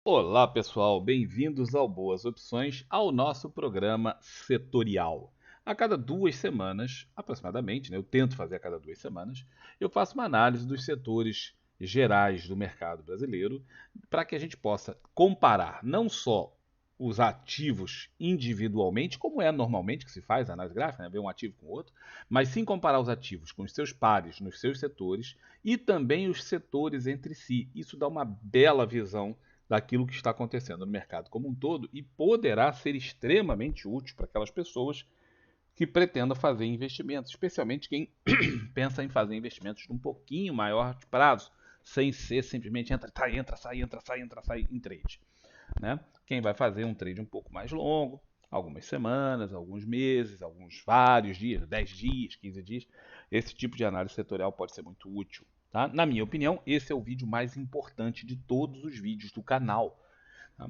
Olá, pessoal, bem-vindos ao Boas Opções, ao nosso programa setorial. A cada 2 semanas, aproximadamente, eu tento fazer a cada 2 semanas, eu faço uma análise dos setores gerais do mercado brasileiro para que a gente possa comparar não só os ativos individualmente, como é normalmente que se faz a análise gráfica, ver um ativo com o outro, mas sim comparar os ativos com os seus pares nos seus setores e também os setores entre si. Isso dá uma bela visão daquilo que está acontecendo no mercado como um todo e poderá ser extremamente útil para aquelas pessoas que pretendam fazer investimentos, especialmente quem pensa em fazer investimentos de um pouquinho maior de prazo, sem ser simplesmente entra, sai, entra, sai, entra, sai, entra, sai em trade. Né? Quem vai fazer um trade um pouco mais longo, algumas semanas, alguns meses, alguns vários dias, 10 dias, 15 dias, esse tipo de análise setorial pode ser muito útil. Tá? Na minha opinião, esse é o vídeo mais importante de todos os vídeos do canal. Tá?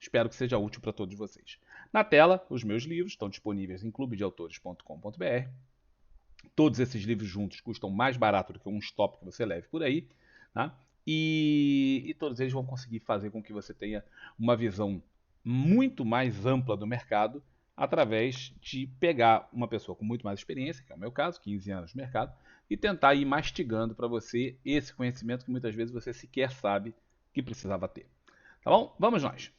Espero que seja útil para todos vocês. Na tela, os meus livros estão disponíveis em clubedeautores.com.br. Todos esses livros juntos custam mais barato do que um stop que você leve por aí. Tá? E todos eles vão conseguir fazer com que você tenha uma visão muito mais ampla do mercado através de pegar uma pessoa com muito mais experiência, que é o meu caso, 15 anos no mercado, e tentar ir mastigando para você esse conhecimento que muitas vezes você sequer sabe que precisava ter. Tá bom? Vamos nós.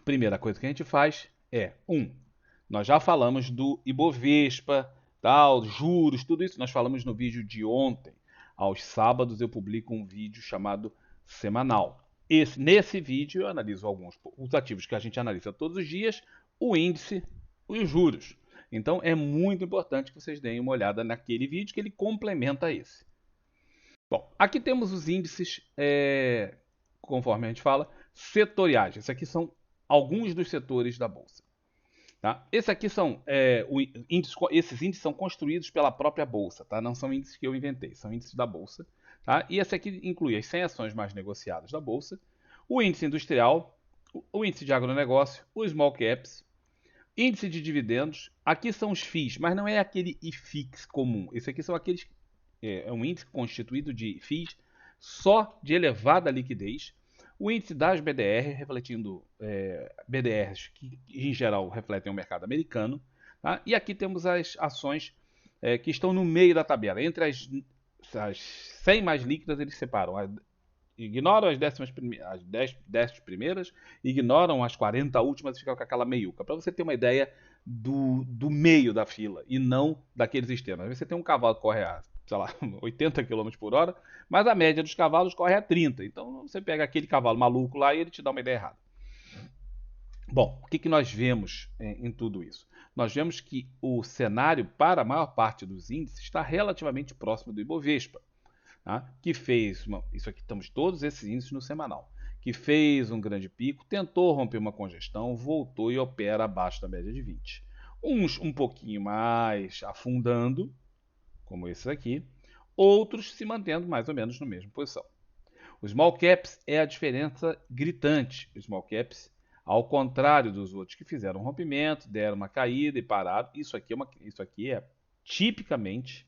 Primeira coisa que a gente faz é, nós já falamos do Ibovespa, tal, juros, tudo isso nós falamos no vídeo de ontem. Aos sábados eu publico um vídeo chamado Semanal. Nesse vídeo eu analiso alguns os ativos que a gente analisa todos os dias, o índice e os juros. Então é muito importante que vocês deem uma olhada naquele vídeo que ele complementa esse. Bom, aqui temos os índices, conforme a gente fala, setoriais. Esses aqui são alguns dos setores da Bolsa. Tá? Esses aqui são esses índices são construídos pela própria Bolsa, tá? Não são índices que eu inventei, são índices da Bolsa. Tá? E esse aqui inclui as 100 ações mais negociadas da Bolsa, o índice industrial, o índice de agronegócio, o small caps, índice de dividendos. Aqui são os FIIs, mas não é aquele IFIX comum. Esse aqui são aqueles é um índice constituído de FIIs só de elevada liquidez. O índice das BDR, refletindo BDRs que em geral refletem o mercado americano. Tá? E aqui temos as ações que estão no meio da tabela. Entre as 100 mais líquidas, eles separam. Ignoram as 10 primeiras, ignoram as 40 últimas e ficam com aquela meiuca. Para você ter uma ideia do meio da fila e não daqueles extremos. Às vezes você tem um cavalo que corre a, sei lá, 80 km por hora, mas a média dos cavalos corre a 30. Então você pega aquele cavalo maluco lá e ele te dá uma ideia errada. Bom, o que nós vemos em tudo isso? Nós vemos que o cenário para a maior parte dos índices está relativamente próximo do Ibovespa, tá? Que fez, isso aqui estamos todos esses índices no semanal, que fez um grande pico, tentou romper uma congestão, voltou e opera abaixo da média de 20. Uns um pouquinho mais afundando, como esses aqui, outros se mantendo mais ou menos na mesma posição. Os small caps é a diferença gritante. Os small caps, ao contrário dos outros que fizeram um rompimento, deram uma caída e pararam, isso aqui é tipicamente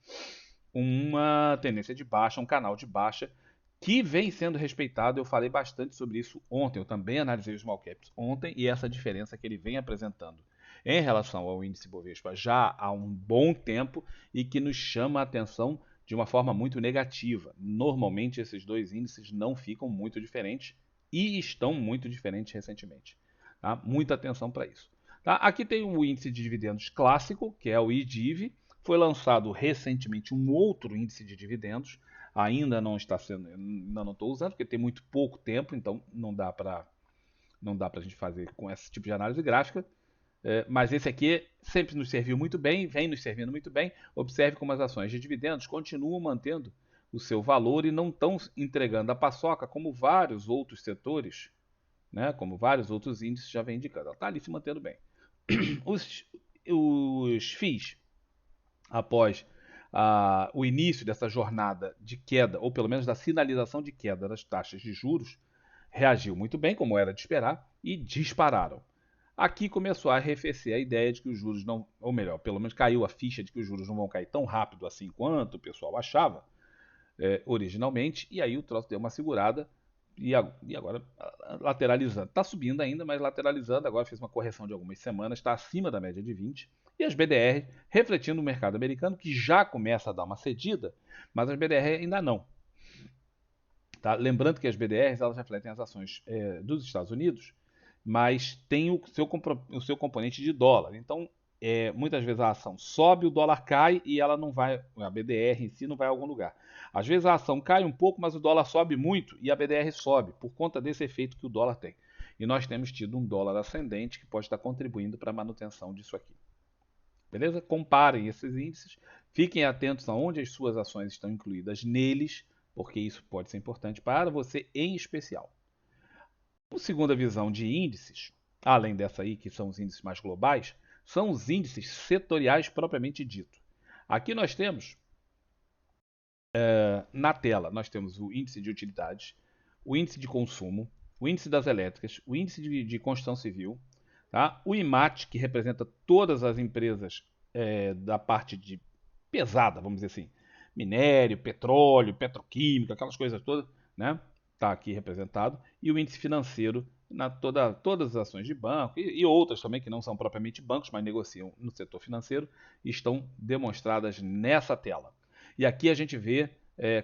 uma tendência de baixa, um canal de baixa que vem sendo respeitado. Eu falei bastante sobre isso ontem. Eu também analisei os small caps ontem e essa diferença que ele vem apresentando em relação ao índice Bovespa já há um bom tempo e que nos chama a atenção de uma forma muito negativa. Normalmente esses dois índices não ficam muito diferentes e estão muito diferentes recentemente. Tá? Muita atenção para isso. Tá? Aqui tem o índice de dividendos clássico, que é o IDIV. Foi lançado recentemente um outro índice de dividendos. Ainda não está sendo, ainda não estou usando, porque tem muito pouco tempo, então não dá para a gente fazer com esse tipo de análise gráfica. Mas esse aqui sempre nos serviu muito bem, vem nos servindo muito bem. Observe como as ações de dividendos continuam mantendo o seu valor e não estão entregando a paçoca como vários outros setores, né, como vários outros índices já vem indicando. Ela está ali se mantendo bem. Os FIIs, após o início dessa jornada de queda, ou pelo menos da sinalização de queda das taxas de juros, reagiu muito bem, como era de esperar, e dispararam. Aqui começou a arrefecer a ideia de que os juros não, ou melhor, pelo menos caiu a ficha de que os juros não vão cair tão rápido assim quanto o pessoal achava originalmente, e aí o troço deu uma segurada, e agora lateralizando. Está subindo ainda, mas lateralizando. Agora fez uma correção de algumas semanas, está acima da média de 20. E as BDR refletindo o mercado americano, que já começa a dar uma cedida, mas as BDR ainda não. Tá? Lembrando que as BDRs elas refletem as ações dos Estados Unidos, mas tem o seu componente de dólar. Então, muitas vezes a ação sobe, o dólar cai e ela não vai, a BDR em si não vai a algum lugar. Às vezes a ação cai um pouco, mas o dólar sobe muito e a BDR sobe, por conta desse efeito que o dólar tem. E nós temos tido um dólar ascendente que pode estar contribuindo para a manutenção disso aqui. Beleza? Comparem esses índices, fiquem atentos aonde as suas ações estão incluídas neles, porque isso pode ser importante para você em especial. A segunda visão de índices, além dessa aí, que são os índices mais globais, são os índices setoriais propriamente dito. Aqui nós temos, na tela, nós temos o índice de utilidades, o índice de consumo, o índice das elétricas, o índice de construção civil, tá? O IMAT, que representa todas as empresas da parte de pesada, vamos dizer assim, minério, petróleo, petroquímica, aquelas coisas todas, né? Está aqui representado. E o índice financeiro, todas as ações de banco e outras também que não são propriamente bancos, mas negociam no setor financeiro, estão demonstradas nessa tela. E aqui a gente vê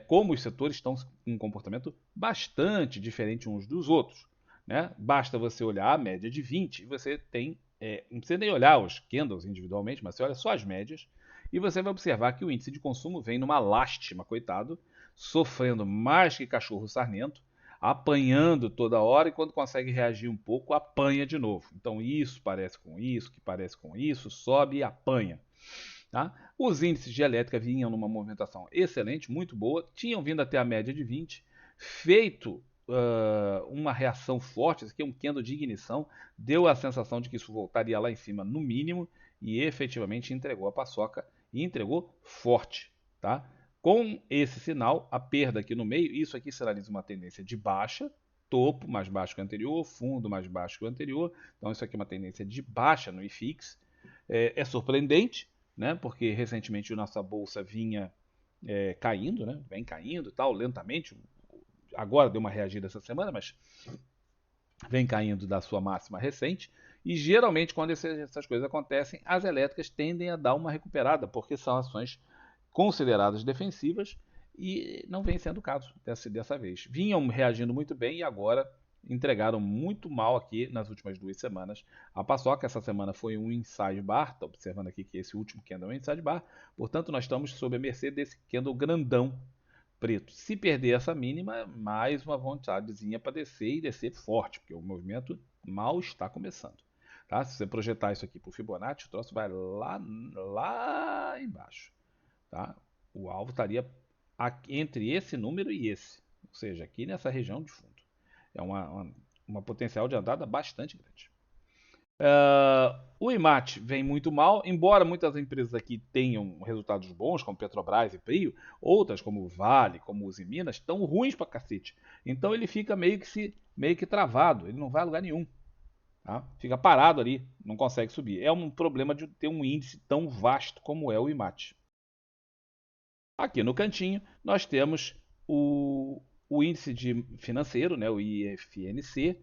como os setores estão com um comportamento bastante diferente uns dos outros. Né? Basta você olhar a média de 20 e você tem, não precisa nem olhar os candles individualmente, mas você olha só as médias e você vai observar que o índice de consumo vem numa lástima, coitado, sofrendo mais que cachorro sarnento, apanhando toda hora e quando consegue reagir um pouco, apanha de novo. Então isso parece com isso, que parece com isso, sobe e apanha. Tá? Os índices de elétrica vinham numa movimentação excelente, muito boa, tinham vindo até a média de 20, feito uma reação forte, isso aqui é um candle de ignição, deu a sensação de que isso voltaria lá em cima no mínimo e efetivamente entregou a paçoca e entregou forte. Tá? Com esse sinal, a perda aqui no meio, isso aqui sinaliza uma tendência de baixa, topo mais baixo que o anterior, fundo mais baixo que o anterior, então isso aqui é uma tendência de baixa no IFIX. É surpreendente, né? Porque recentemente a nossa bolsa vinha caindo, né? Vem caindo tal, lentamente. Agora deu uma reagida essa semana, mas vem caindo da sua máxima recente. E geralmente, quando essas coisas acontecem, as elétricas tendem a dar uma recuperada, porque são ações consideradas defensivas e não vem sendo o caso dessa vez. Vinham reagindo muito bem e agora entregaram muito mal aqui nas últimas 2 semanas. A paçoca essa semana foi um inside bar, está observando aqui que esse último candle é um inside bar, portanto nós estamos sob a mercê desse candle grandão preto. Se perder essa mínima, mais uma vontadezinha para descer e descer forte, porque o movimento mal está começando. Tá? Se você projetar isso aqui para o Fibonacci, o troço vai lá embaixo. Tá? O alvo estaria entre esse número e esse, ou seja, aqui nessa região de fundo. É uma potencial de andada bastante grande. O IMAT vem muito mal, embora muitas empresas aqui tenham resultados bons, como Petrobras e Prio, outras como Vale, como Uzi Minas, estão ruins pra cacete. Então ele fica meio que travado, ele não vai a lugar nenhum. Tá? Fica parado ali, não consegue subir. É um problema de ter um índice tão vasto como é o IMAT. Aqui no cantinho nós temos o índice financeiro, né, o IFNC,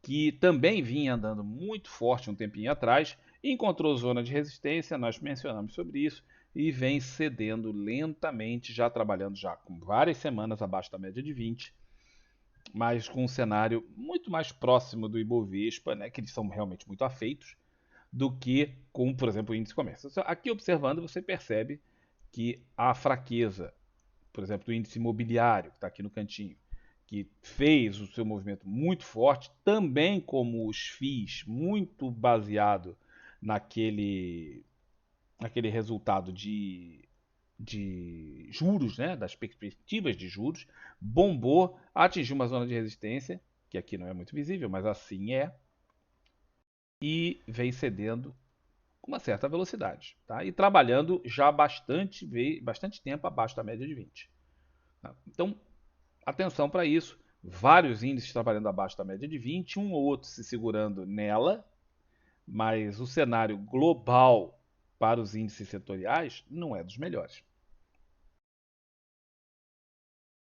que também vinha andando muito forte um tempinho atrás, encontrou zona de resistência, nós mencionamos sobre isso, e vem cedendo lentamente, já trabalhando já com várias semanas abaixo da média de 20, mas com um cenário muito mais próximo do Ibovespa, né, que eles são realmente muito afeitos, do que com, por exemplo, o índice comércio. Aqui observando você percebe que a fraqueza, por exemplo, do índice imobiliário, que está aqui no cantinho, que fez o seu movimento muito forte, também como os FIIs, muito baseado naquele resultado de juros, né, das perspectivas de juros, bombou, atingiu uma zona de resistência, que aqui não é muito visível, mas assim é, e vem cedendo com uma certa velocidade, tá? E trabalhando já bastante tempo abaixo da média de 20. Tá? Então, atenção para isso. Vários índices trabalhando abaixo da média de 20, um ou outro se segurando nela, mas o cenário global para os índices setoriais não é dos melhores.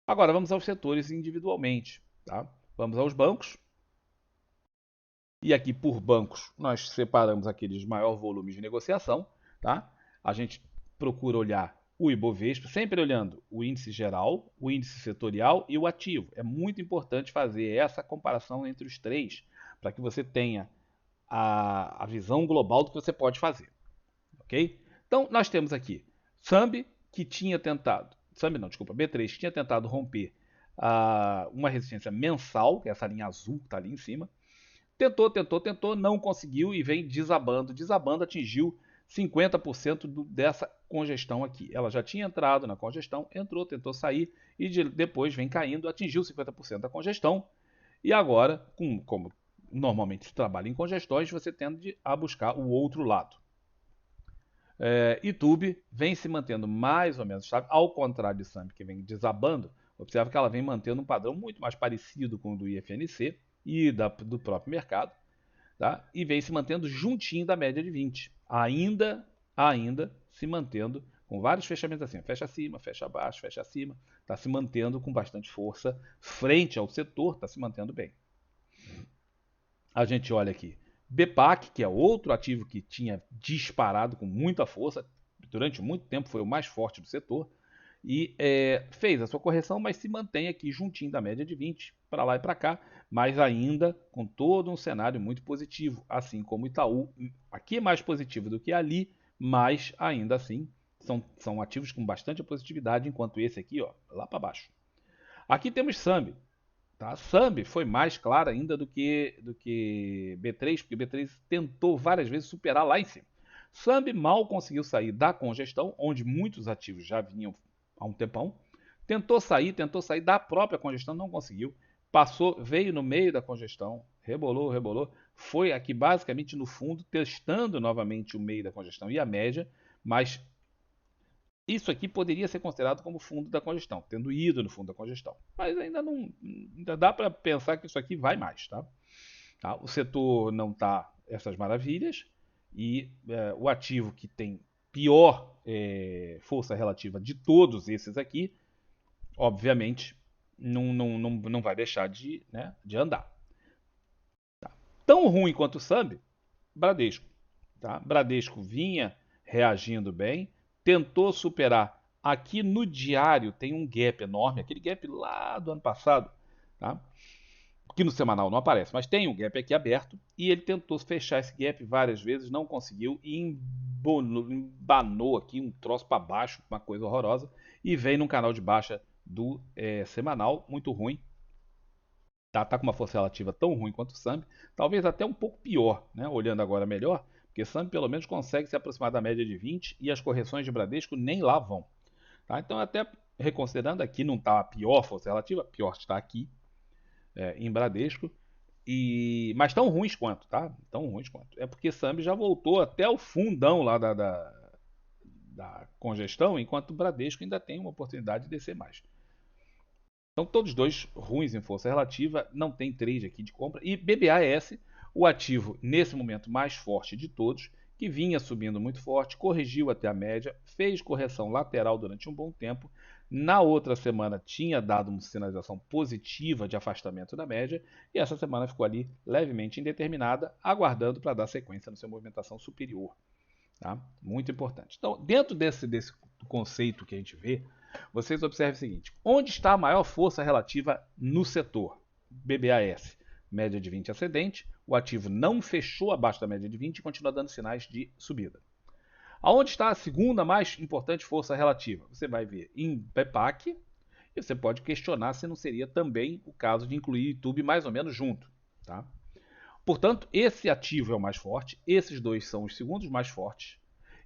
Agora vamos aos setores individualmente. Tá? Vamos aos bancos. E aqui por bancos nós separamos aqueles de maior volume de negociação, tá? A gente procura olhar o Ibovespa, sempre olhando o índice geral, o índice setorial e o ativo. É muito importante fazer essa comparação entre os três, para que você tenha a visão global do que você pode fazer, ok? Então nós temos aqui Sambi, que tinha tentado, Sambi não, desculpa, B3, que tinha tentado romper uma resistência mensal, que é essa linha azul que está ali em cima. Tentou, tentou, tentou, não conseguiu e vem desabando. Desabando, atingiu 50% dessa congestão aqui. Ela já tinha entrado na congestão, entrou, tentou sair e depois vem caindo, atingiu 50% da congestão. E agora, como normalmente se trabalha em congestões, você tende a buscar o outro lado. YouTube vem se mantendo mais ou menos estável, ao contrário de Samp, que vem desabando. Observa que ela vem mantendo um padrão muito mais parecido com o do IFNC e do próprio mercado, tá? E vem se mantendo juntinho da média de 20. Ainda se mantendo com vários fechamentos assim, fecha acima, fecha abaixo, fecha acima, está se mantendo com bastante força frente ao setor, está se mantendo bem. A gente olha aqui, BPAC, que é outro ativo que tinha disparado com muita força, durante muito tempo foi o mais forte do setor, e fez a sua correção, mas se mantém aqui juntinho da média de 20, para lá e para cá, mas ainda com todo um cenário muito positivo, assim como o Itaú. Aqui é mais positivo do que ali, mas ainda assim são ativos com bastante positividade, enquanto esse aqui, ó, lá para baixo. Aqui temos Sambi. Tá? Sambi foi mais clara ainda do que B3, porque B3 tentou várias vezes superar lá em cima. Sambi mal conseguiu sair da congestão, onde muitos ativos já vinham há um tempão. Tentou sair da própria congestão, não conseguiu. Passou, veio no meio da congestão, rebolou, rebolou. Foi aqui basicamente no fundo, testando novamente o meio da congestão e a média, mas isso aqui poderia ser considerado como fundo da congestão, tendo ido no fundo da congestão. Mas ainda dá para pensar que isso aqui vai mais, tá? O setor não está essas maravilhas e o ativo que tem pior força relativa de todos esses aqui, obviamente, não vai deixar de andar. Tá? Tão ruim quanto o Sambi, Bradesco. Tá? Bradesco vinha reagindo bem, tentou superar. Aqui no diário tem um gap enorme, aquele gap lá do ano passado, tá? Que no semanal não aparece, mas tem um gap aqui aberto e ele tentou fechar esse gap várias vezes, não conseguiu e embanou aqui um troço para baixo, uma coisa horrorosa, e vem num canal de baixa do semanal, muito ruim. Tá com uma força relativa tão ruim quanto o Samp, talvez até um pouco pior, né? Olhando agora melhor, porque Samp pelo menos consegue se aproximar da média de 20 e as correções de Bradesco nem lá vão. Tá? Então, até reconsiderando aqui, não está a pior força relativa, pior está aqui em Bradesco, mas tão ruins quanto, tá? Tão ruins quanto. É porque Samp já voltou até o fundão lá da congestão, enquanto o Bradesco ainda tem uma oportunidade de descer mais. Então, todos dois ruins em força relativa, não tem trade aqui de compra. E BBAS, o ativo nesse momento mais forte de todos, que vinha subindo muito forte, corrigiu até a média, fez correção lateral durante um bom tempo. Na outra semana tinha dado uma sinalização positiva de afastamento da média e essa semana ficou ali levemente indeterminada, aguardando para dar sequência na sua movimentação superior. Tá? Muito importante. Então, dentro desse conceito que a gente vê, vocês observem o seguinte: onde está a maior força relativa no setor? BBAS, média de 20 ascendente, o ativo não fechou abaixo da média de 20 e continua dando sinais de subida. Aonde está a segunda mais importante força relativa? Você vai ver em BPAC e você pode questionar se não seria também o caso de incluir YouTube mais ou menos junto. Tá? Portanto, esse ativo é o mais forte, esses dois são os segundos mais fortes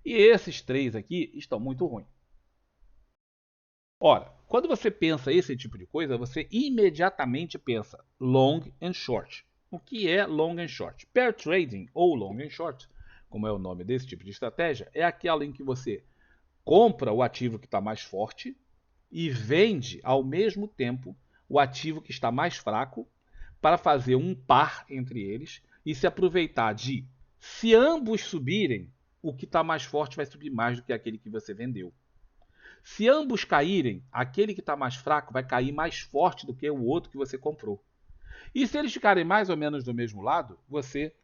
e esses três aqui estão muito ruins. Ora, quando você pensa esse tipo de coisa, você imediatamente pensa long and short. O que é long and short? Pair trading ou long and short, como é o nome desse tipo de estratégia, é aquela em que você compra o ativo que está mais forte e vende ao mesmo tempo o ativo que está mais fraco para fazer um par entre eles e se aproveitar de, se ambos subirem, o que está mais forte vai subir mais do que aquele que você vendeu. Se ambos caírem, aquele que está mais fraco vai cair mais forte do que o outro que você comprou. E se eles ficarem mais ou menos do mesmo lado, você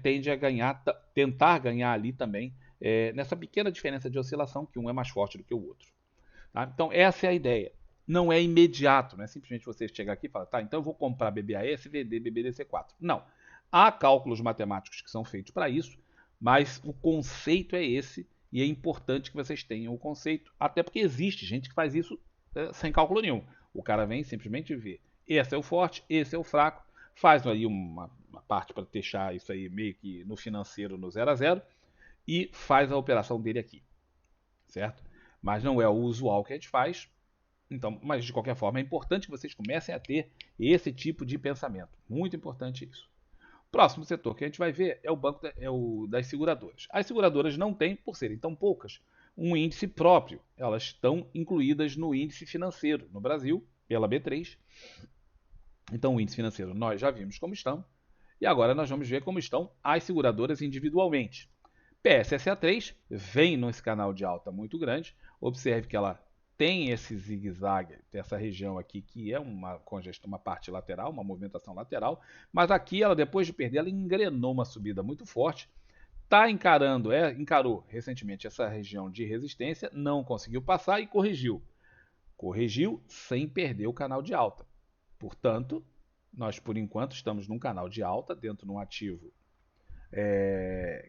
tende a ganhar, tentar ganhar ali também, nessa pequena diferença de oscilação, que um é mais forte do que o outro. Tá? Então, essa é a ideia. Não é imediato, não é simplesmente você chegar aqui e falar, tá, então eu vou comprar BBAS e vender BBDC4. Não. Há cálculos matemáticos que são feitos para isso, mas o conceito é esse e é importante que vocês tenham o conceito, até porque existe gente que faz isso sem cálculo nenhum. O cara vem simplesmente vê, esse é o forte, esse é o fraco, faz aí uma parte para deixar isso aí meio que no financeiro no 0 a 0 e faz a operação dele aqui, certo? Mas não é o usual que a gente faz. Então, mas de qualquer forma, é importante que vocês comecem a ter esse tipo de pensamento. Muito importante isso. Próximo setor que a gente vai ver é o banco das seguradoras. As seguradoras não têm, por serem tão poucas, um índice próprio. Elas estão incluídas no índice financeiro no Brasil, pela B3. Então, o índice financeiro nós já vimos como estão. E agora nós vamos ver como estão as seguradoras individualmente. PSSA3 vem nesse canal de alta muito grande. Observe que ela tem esse zigue-zague, essa região aqui que é uma congestão, uma parte lateral, uma movimentação lateral, mas aqui ela depois de perder, ela engrenou uma subida muito forte. Está encarou recentemente essa região de resistência, não conseguiu passar e corrigiu. Corrigiu sem perder o canal de alta. Portanto, nós por enquanto estamos num canal de alta dentro de um ativo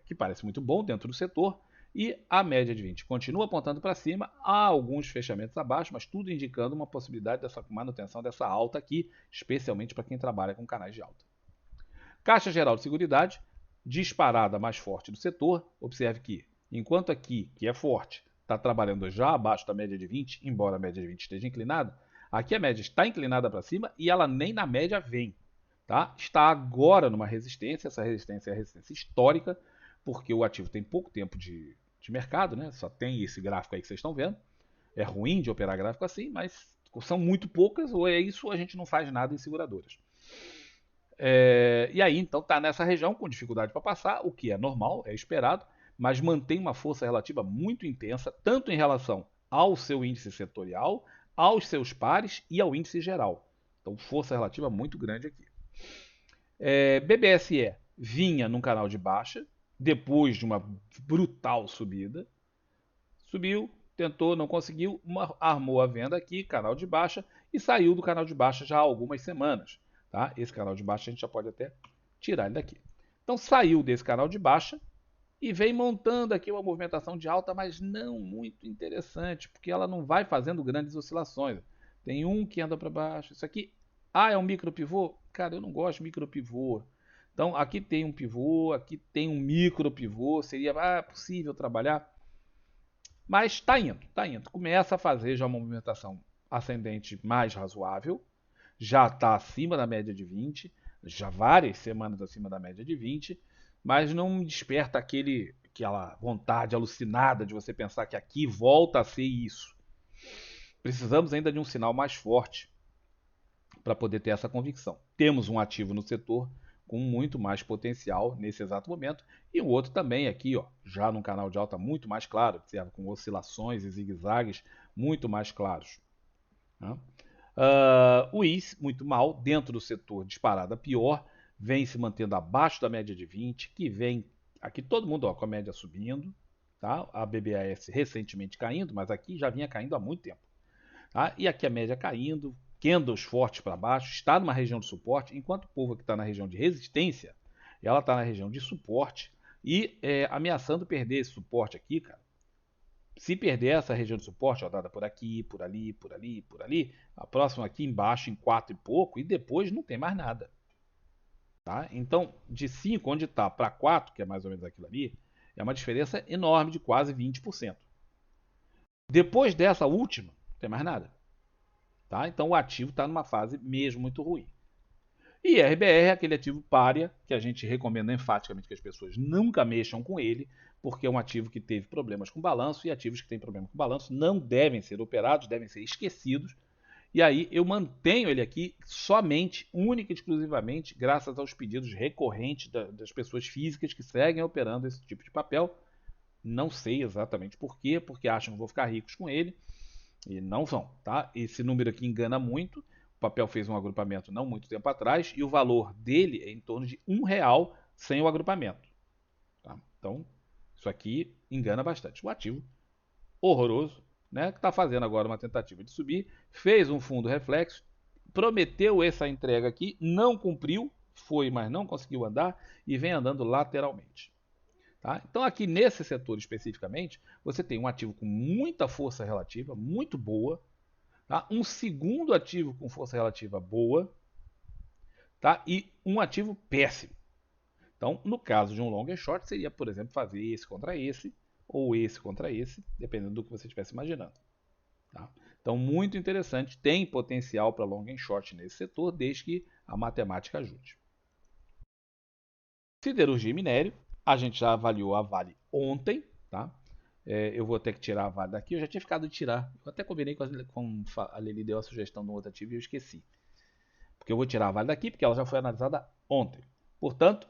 que parece muito bom dentro do setor, e a média de 20 continua apontando para cima, há alguns fechamentos abaixo, mas tudo indicando uma possibilidade dessa manutenção dessa alta aqui, especialmente para quem trabalha com canais de alta. Caixa Geral de Seguridade, disparada mais forte do setor. Observe que, enquanto aqui, que é forte, está trabalhando já abaixo da média de 20, embora a média de 20 esteja inclinada, aqui a média está inclinada para cima e ela nem na média vem. Tá? Está agora numa resistência, essa resistência é a resistência histórica, porque o ativo tem pouco tempo de mercado, né? Só tem esse gráfico aí que vocês estão vendo. É ruim de operar gráfico assim, mas são muito poucas, ou é isso ou a gente não faz nada em seguradoras. E aí, então, está nessa região com dificuldade para passar, o que é normal, é esperado, mas mantém uma força relativa muito intensa, tanto em relação ao seu índice setorial, aos seus pares e ao índice geral. Então, força relativa muito grande aqui. BBSE vinha num canal de baixa, depois de uma brutal subida. Subiu, tentou, não conseguiu, armou a venda aqui, canal de baixa, e saiu do canal de baixa já há algumas semanas. Tá? Esse canal de baixa a gente já pode até tirar ele daqui. Então saiu desse canal de baixa e vem montando aqui uma movimentação de alta, mas não muito interessante, porque ela não vai fazendo grandes oscilações. Tem um que anda para baixo. Isso aqui, é um micro pivô? Cara, eu não gosto de micro pivô. Então aqui tem um pivô, aqui tem um micro pivô, seria possível trabalhar. Mas está indo, está indo. Começa a fazer já uma movimentação ascendente mais razoável, já está acima da média de 20, já várias semanas acima da média de 20, mas não desperta aquela vontade alucinada de você pensar que aqui volta a ser isso. Precisamos ainda de um sinal mais forte para poder ter essa convicção. Temos um ativo no setor com muito mais potencial nesse exato momento, e o outro também aqui, já num canal de alta muito mais claro, observa, com oscilações e zigue-zagues muito mais claros. Né? O IS, muito mal, dentro do setor disparada pior, vem se mantendo abaixo da média de 20, que vem aqui todo mundo com a média subindo, tá? A BBAS recentemente caindo, mas aqui já vinha caindo há muito tempo. Tá? E aqui a média caindo, candles fortes para baixo, está numa região de suporte, enquanto o povo que está na região de resistência, ela está na região de suporte e ameaçando perder esse suporte aqui, cara. Se perder essa região de suporte, dada por aqui, por ali, por ali, por ali, a próxima aqui embaixo em 4 e pouco, e depois não tem mais nada. Tá? Então, de 5, onde está, para 4, que é mais ou menos aquilo ali, é uma diferença enorme de quase 20%. Depois dessa última, não tem mais nada. Tá? Então, o ativo está numa fase mesmo muito ruim. E RBR é aquele ativo pária que a gente recomenda enfaticamente que as pessoas nunca mexam com ele, porque é um ativo que teve problemas com balanço, e ativos que têm problema com balanço não devem ser operados, devem ser esquecidos. E aí eu mantenho ele aqui somente, única e exclusivamente, graças aos pedidos recorrentes das pessoas físicas que seguem operando esse tipo de papel. Não sei exatamente por quê, porque acham que vou ficar ricos com ele, e não vão, tá? Esse número aqui engana muito. papel fez um agrupamento não muito tempo atrás e o valor dele é em torno de R$ 1 sem o agrupamento. Tá? Então, isso aqui engana bastante. O ativo horroroso, né, que está fazendo agora uma tentativa de subir, fez um fundo reflexo, prometeu essa entrega aqui, não cumpriu, foi, mas não conseguiu andar e vem andando lateralmente. Tá? Então, aqui nesse setor especificamente, você tem um ativo com muita força relativa, muito boa, tá? Um segundo ativo com força relativa boa, tá? E um ativo péssimo. Então, no caso de um long and short, seria, por exemplo, fazer esse contra esse, ou esse contra esse, dependendo do que você estivesse imaginando. Tá? Então, muito interessante, tem potencial para long and short nesse setor, desde que a matemática ajude. Siderurgia e minério, a gente já avaliou a Vale ontem, tá? Eu vou ter que tirar a Vale daqui, eu já tinha ficado de tirar. Eu até combinei com a Lili, deu a sugestão no outro ativo e eu esqueci. Porque eu vou tirar a Vale daqui, porque ela já foi analisada ontem. Portanto,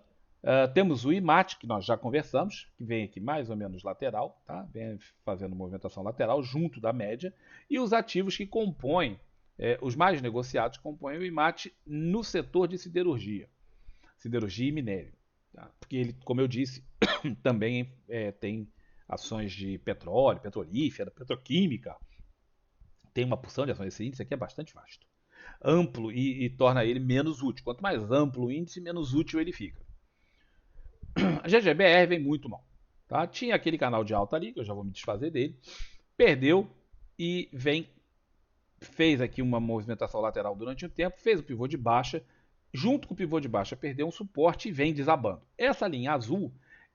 temos o IMAT, que nós já conversamos, que vem aqui mais ou menos lateral, tá? Vem fazendo movimentação lateral junto da média, e os ativos que compõem, os mais negociados, compõem o IMAT no setor de siderurgia e minério. Tá? Porque ele, como eu disse, também tem ações de petróleo, petrolífera, petroquímica, tem uma porção de ações. Esse índice aqui é bastante vasto, amplo e torna ele menos útil. Quanto mais amplo o índice, menos útil ele fica. A GGBR vem muito mal. Tá? Tinha aquele canal de alta ali, que eu já vou me desfazer dele, perdeu e fez aqui uma movimentação lateral durante um tempo, fez o pivô de baixa, junto com o pivô de baixa perdeu um suporte e vem desabando. Essa linha azul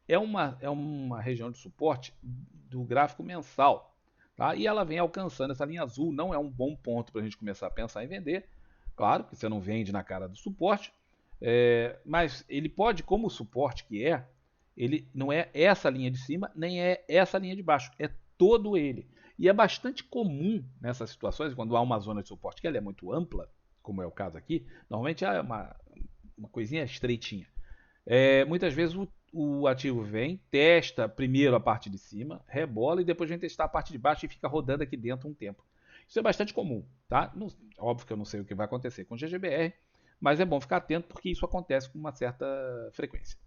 é uma região de suporte do gráfico mensal. Tá? E ela vem alcançando essa linha azul, não é um bom ponto para a gente começar a pensar em vender. Claro que você não vende na cara do suporte, mas ele pode, como suporte que ele não é essa linha de cima, nem é essa linha de baixo, é todo ele. E é bastante comum nessas situações, quando há uma zona de suporte que ela é muito ampla, como é o caso aqui, normalmente é uma coisinha estreitinha. Muitas vezes o ativo vem, testa primeiro a parte de cima, rebola e depois vem testar a parte de baixo e fica rodando aqui dentro um tempo. Isso é bastante comum, tá? Óbvio que eu não sei o que vai acontecer com o GGBR, mas é bom ficar atento porque isso acontece com uma certa frequência.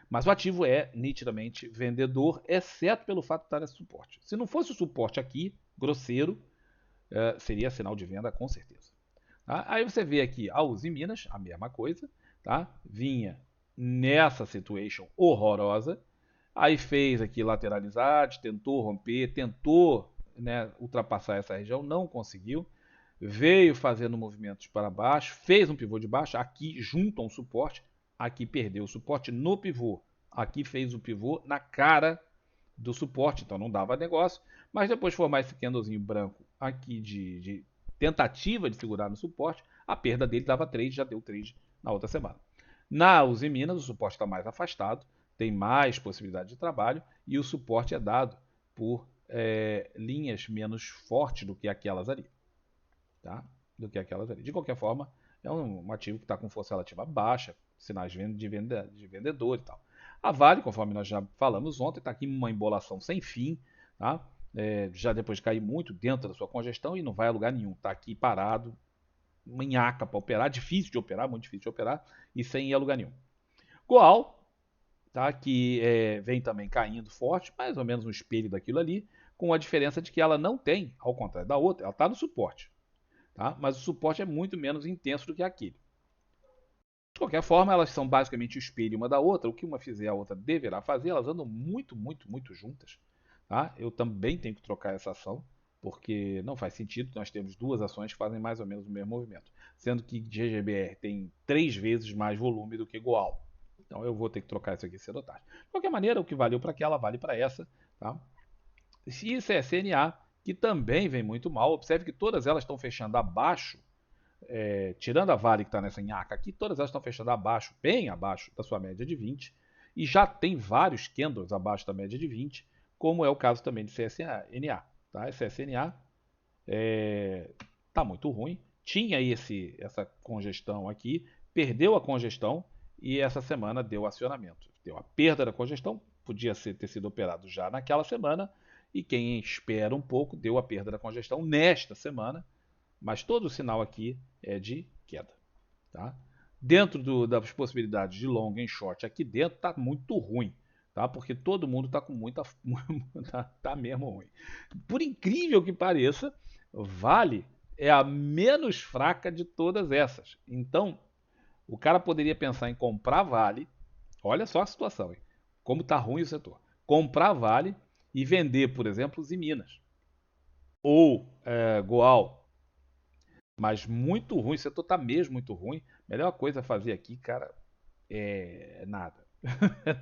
Mas o ativo é nitidamente vendedor, exceto pelo fato de estar nesse suporte. Se não fosse o suporte aqui, grosseiro, seria sinal de venda com certeza. Tá? Aí você vê aqui a Uzi Minas, a mesma coisa, tá? Vinha nessa situation horrorosa, aí fez aqui lateralidade, tentou romper, tentou, né, ultrapassar essa região, não conseguiu, veio fazendo movimentos para baixo, fez um pivô de baixo, aqui junto a um suporte, aqui perdeu o suporte no pivô, aqui fez o pivô na cara do suporte, então não dava negócio, mas depois formar esse candlezinho branco aqui de tentativa de segurar no suporte, a perda dele dava trade, já deu trade na outra semana. Na Uzi Minas, o suporte está mais afastado, tem mais possibilidade de trabalho e o suporte é dado por linhas menos fortes do que aquelas ali. Tá? De qualquer forma, é um ativo que está com força relativa baixa, sinais de vendedor e tal. A Vale, conforme nós já falamos ontem, está aqui em uma embolação sem fim, tá? Já depois de cair muito dentro da sua congestão e não vai a lugar nenhum. Está aqui parado, uma nhaca para operar, difícil de operar, muito difícil de operar e sem ir a lugar nenhum. Goal, tá? Que vem também caindo forte, mais ou menos um espelho daquilo ali, com a diferença de que ela não tem, ao contrário da outra, ela está no suporte. Tá? Mas o suporte é muito menos intenso do que aquele. De qualquer forma, elas são basicamente o espelho uma da outra. O que uma fizer, a outra deverá fazer. Elas andam muito, muito, muito juntas. Tá? Eu também tenho que trocar essa ação, porque não faz sentido. Nós temos duas ações que fazem mais ou menos o mesmo movimento, sendo que GGBR tem 3 vezes mais volume do que Goal. Então eu vou ter que trocar isso aqui cedo ou tarde. De qualquer maneira, o que valeu para aquela vale para essa. Tá? E isso é CNA, que também vem muito mal. Observe que todas elas estão fechando abaixo, tirando a Vale que está nessa nhaca aqui, todas elas estão fechando abaixo, bem abaixo da sua média de 20, e já tem vários candles abaixo da média de 20, como é o caso também de CSNA. Tá? Esse CSNA está muito ruim, tinha essa congestão aqui, perdeu a congestão e essa semana deu acionamento. Deu a perda da congestão, podia ter sido operado já naquela semana, e quem espera um pouco deu a perda da congestão nesta semana, mas todo o sinal aqui é de queda. Tá? Dentro das possibilidades de long e short, aqui dentro está muito ruim. Tá? Porque todo mundo está com muita. tá mesmo ruim. Por incrível que pareça, Vale é a menos fraca de todas essas. Então, o cara poderia pensar em comprar Vale. Olha só a situação, hein? Como está ruim o setor. Comprar Vale e vender, por exemplo, os Minas. Ou Goal. Mas muito ruim, o setor está mesmo muito ruim. Melhor coisa a fazer aqui, cara, é nada.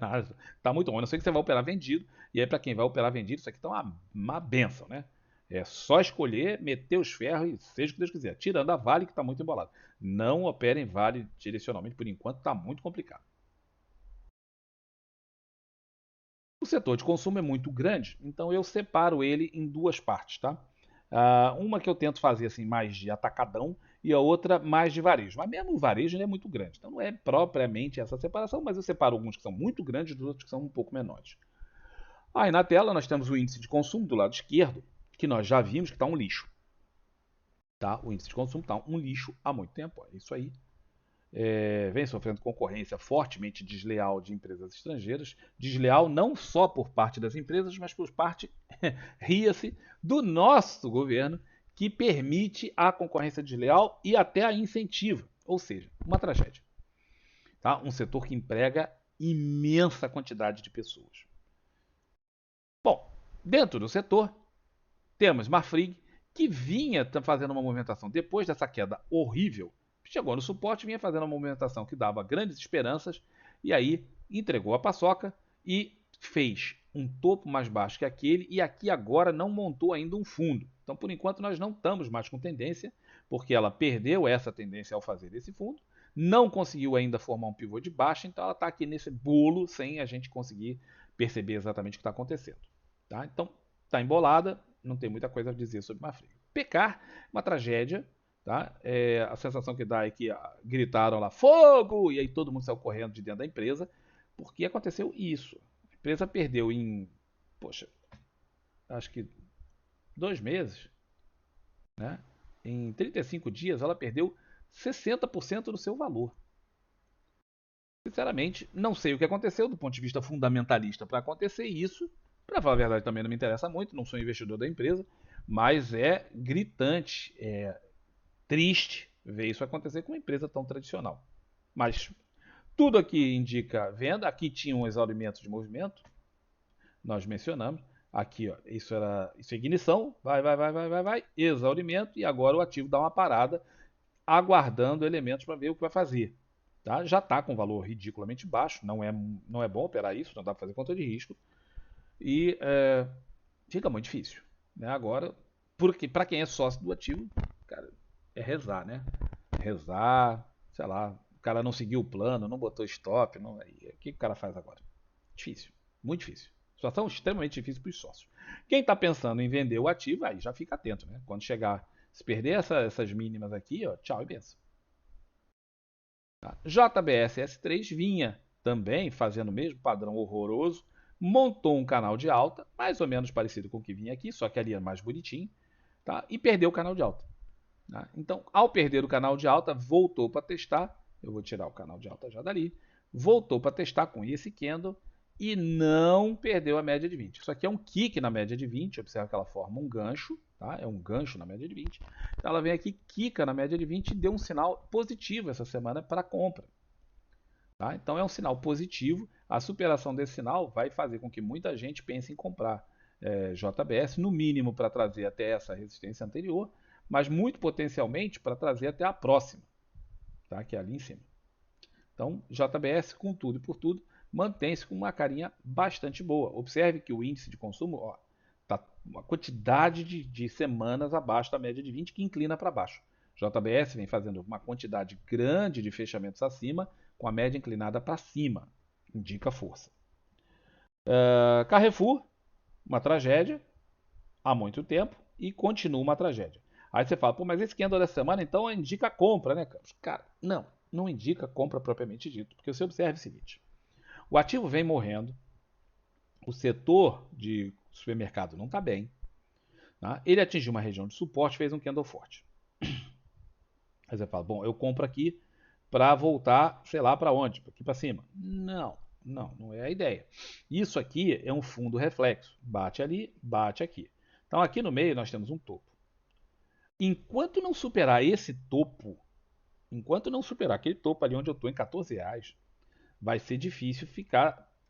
Nada. Tá muito ruim. A não sei que você vai operar vendido. E aí, para quem vai operar vendido, isso aqui tá uma benção, né? É só escolher, meter os ferros e seja o que Deus quiser. Tirando a Vale, que está muito embolado. Não operem Vale direcionalmente, por enquanto está muito complicado. O setor de consumo é muito grande, então eu separo ele em duas partes, tá? Uma que eu tento fazer assim mais de atacadão e a outra mais de varejo. Mas mesmo o varejo ele é muito grande, então não é propriamente essa separação, mas eu separo alguns que são muito grandes dos outros que são um pouco menores. Aí na tela nós temos o índice de consumo do lado esquerdo, que nós já vimos que está um lixo. Tá? O índice de consumo está um lixo há muito tempo, é isso aí. Vem sofrendo concorrência fortemente desleal de empresas estrangeiras. Desleal não só por parte das empresas, mas por parte, ria-se, do nosso governo, que permite a concorrência desleal e até a incentiva. Ou seja, uma tragédia. Tá? Um setor que emprega imensa quantidade de pessoas. Bom, dentro do setor, temos Marfrig, que vinha fazendo uma movimentação depois dessa queda horrível. Chegou no suporte, vinha fazendo uma movimentação que dava grandes esperanças, e aí entregou a paçoca e fez um topo mais baixo que aquele, e aqui agora não montou ainda um fundo. Então, por enquanto, nós não estamos mais com tendência, porque ela perdeu essa tendência ao fazer esse fundo, não conseguiu ainda formar um pivô de baixa, então ela está aqui nesse bolo sem a gente conseguir perceber exatamente o que está acontecendo. Tá? Então, está embolada, não tem muita coisa a dizer sobre Marfrig. Pecar, uma tragédia, tá? A sensação que dá é que gritaram lá fogo e aí todo mundo saiu correndo de dentro da empresa porque aconteceu isso. A empresa perdeu em, poxa, acho que 2 meses, né? Em 35 dias ela perdeu 60% do seu valor. Sinceramente, não sei o que aconteceu do ponto de vista fundamentalista para acontecer isso. Para falar a verdade, também não me interessa muito, não sou investidor da empresa, mas é gritante, triste ver isso acontecer com uma empresa tão tradicional. Mas tudo aqui indica venda. Aqui tinha um exaurimento de movimento, nós mencionamos. Aqui, ó, isso é ignição, vai, exaurimento, e agora o ativo dá uma parada, aguardando elementos para ver o que vai fazer. Tá? Já está com valor ridiculamente baixo, não é bom operar isso, não dá para fazer conta de risco, e fica muito difícil. Né? Agora, porque para quem é sócio do ativo, cara, é rezar, né? Rezar, sei lá, o cara não seguiu o plano, não botou stop, não, o que o cara faz agora? Difícil, muito difícil. Situação extremamente difícil para os sócios. Quem está pensando em vender o ativo, aí já fica atento, né? Quando chegar, se perder essas mínimas aqui, ó, tchau e benção. Tá? JBS S3 vinha também fazendo o mesmo padrão horroroso, montou um canal de alta, mais ou menos parecido com o que vinha aqui, só que ali é mais bonitinho, tá? E perdeu o canal de alta. Tá? Então, ao perder o canal de alta, voltou para testar. Eu vou tirar o canal de alta já dali. Voltou para testar com esse candle e não perdeu a média de 20. Isso aqui é um kick na média de 20. Observa que ela forma um gancho. Tá? É um gancho na média de 20. Então, ela vem aqui, quica na média de 20 e deu um sinal positivo essa semana para compra. Tá? Então, é um sinal positivo. A superação desse sinal vai fazer com que muita gente pense em comprar JBS, no mínimo para trazer até essa resistência anterior, mas muito potencialmente para trazer até a próxima, tá? Que é ali em cima. Então, JBS, com tudo e por tudo, mantém-se com uma carinha bastante boa. Observe que o índice de consumo está uma quantidade de semanas abaixo da média de 20, que inclina para baixo. JBS vem fazendo uma quantidade grande de fechamentos acima, com a média inclinada para cima. Indica força. Carrefour, uma tragédia há muito tempo e continua uma tragédia. Aí você fala, pô, mas esse candle dessa semana então indica compra, né, cara? Cara, não indica compra propriamente dito, porque você observa o seguinte: o ativo vem morrendo, o setor de supermercado não está bem, tá? Ele atingiu uma região de suporte, fez um candle forte. Aí você fala, bom, eu compro aqui para voltar, sei lá para onde, aqui para cima. Não, não é a ideia. Isso aqui é um fundo reflexo, bate ali, bate aqui. Então aqui no meio nós temos um topo. Enquanto não superar esse topo, enquanto não superar aquele topo ali onde eu estou em R$ 14, vai ser difícil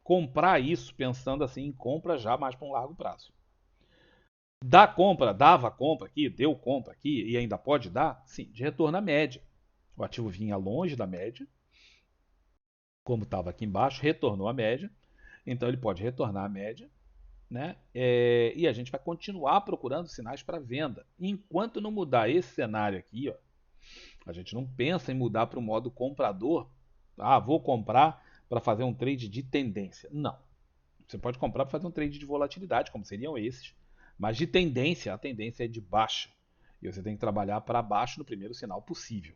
comprar isso pensando assim em compra já mais para um largo prazo. Dava compra aqui, deu compra aqui e ainda pode dar? Sim, de retorno à média. O ativo vinha longe da média, como estava aqui embaixo, retornou à média, então ele pode retornar à média, né? E a gente vai continuar procurando sinais para venda. Enquanto não mudar esse cenário aqui, ó, a gente não pensa em mudar para o modo comprador. Ah, vou comprar para fazer um trade de tendência. Não. Você pode comprar para fazer um trade de volatilidade, como seriam esses. Mas de tendência, a tendência é de baixa. E você tem que trabalhar para baixo no primeiro sinal possível.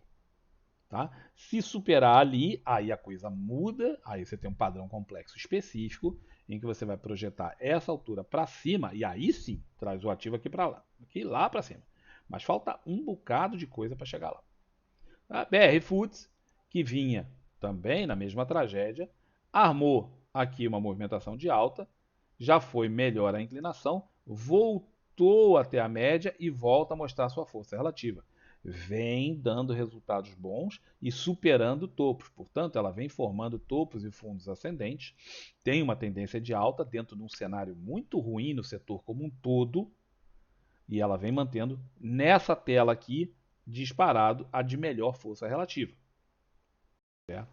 Tá? Se superar ali, aí a coisa muda, aí você tem um padrão complexo específico em que você vai projetar essa altura para cima e aí sim traz o ativo aqui para lá, aqui lá para cima. Mas falta um bocado de coisa para chegar lá. A BR Foods, que vinha também na mesma tragédia, armou aqui uma movimentação de alta, já foi melhor a inclinação, voltou até a média e volta a mostrar sua força relativa. Vem dando resultados bons e superando topos. Portanto, ela vem formando topos e fundos ascendentes, tem uma tendência de alta dentro de um cenário muito ruim no setor como um todo, e ela vem mantendo nessa tela aqui disparado a de melhor força relativa. Certo?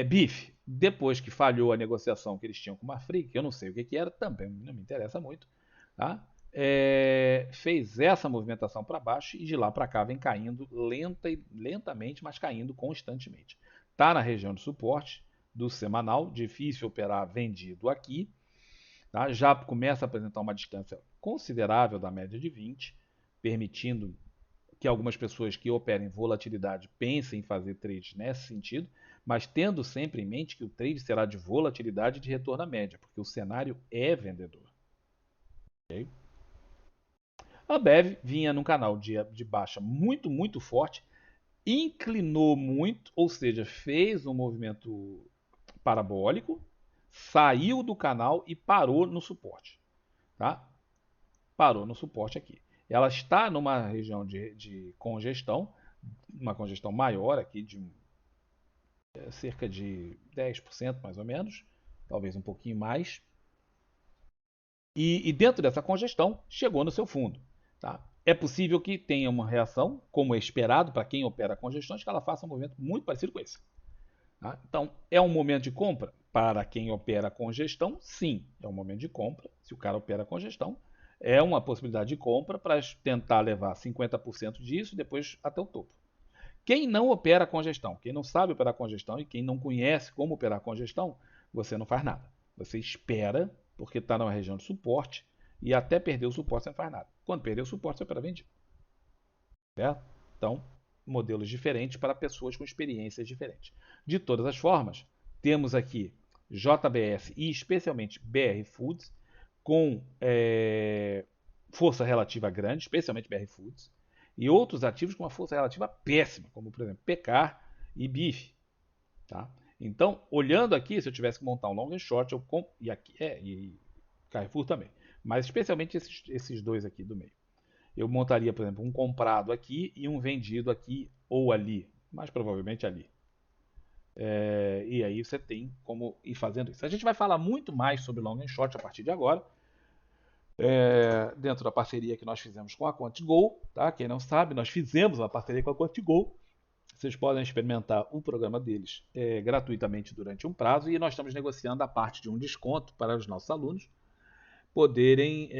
BIF, depois que falhou a negociação que eles tinham com o Marfrig, que eu não sei o que era, também não me interessa muito, tá? Fez essa movimentação para baixo e de lá para cá vem caindo lentamente, mas caindo constantemente. Está na região de suporte do semanal, difícil operar vendido aqui, tá? Já começa a apresentar uma distância considerável da média de 20, permitindo que algumas pessoas que operem volatilidade pensem em fazer trades nesse sentido, mas tendo sempre em mente que o trade será de volatilidade e de retorno à média, porque o cenário é vendedor. Okay? A BEV vinha num canal de baixa muito forte, inclinou muito, ou seja, fez um movimento parabólico, saiu do canal e parou no suporte. Tá? Parou no suporte aqui. Ela está numa região de congestão, uma congestão maior aqui, de cerca de 10% mais ou menos, talvez um pouquinho mais. E dentro dessa congestão, chegou no seu fundo. Tá? É possível que tenha uma reação, como é esperado para quem opera congestões, que ela faça um movimento muito parecido com esse. Tá? Então, é um momento de compra para quem opera congestão? Sim, é um momento de compra. Se o cara opera congestão, é uma possibilidade de compra para tentar levar 50% disso e depois até o topo. Quem não opera congestão, quem não sabe operar congestão e quem não conhece como operar congestão, você não faz nada. Você espera, porque está numa região de suporte, e até perder o suporte você não faz nada. Quando perder o suporte, você opera vendido. Certo? Então, modelos diferentes para pessoas com experiências diferentes. De todas as formas, temos aqui JBS e especialmente BR Foods com força relativa grande, especialmente BR Foods, e outros ativos com uma força relativa péssima, como por exemplo Pecar e BIF. Tá? Então, olhando aqui, se eu tivesse que montar um long and short, eu e aqui e Carrefour também, mas especialmente esses dois aqui do meio. Eu montaria, por exemplo, um comprado aqui e um vendido aqui ou ali, mais provavelmente ali. E aí você tem como ir fazendo isso. A gente vai falar muito mais sobre long and short a partir de agora, dentro da parceria que nós fizemos com a QuantGo. Tá? Quem não sabe, nós fizemos uma parceria com a QuantGo. Vocês podem experimentar o programa deles gratuitamente durante um prazo e nós estamos negociando a parte de um desconto para os nossos alunos poderem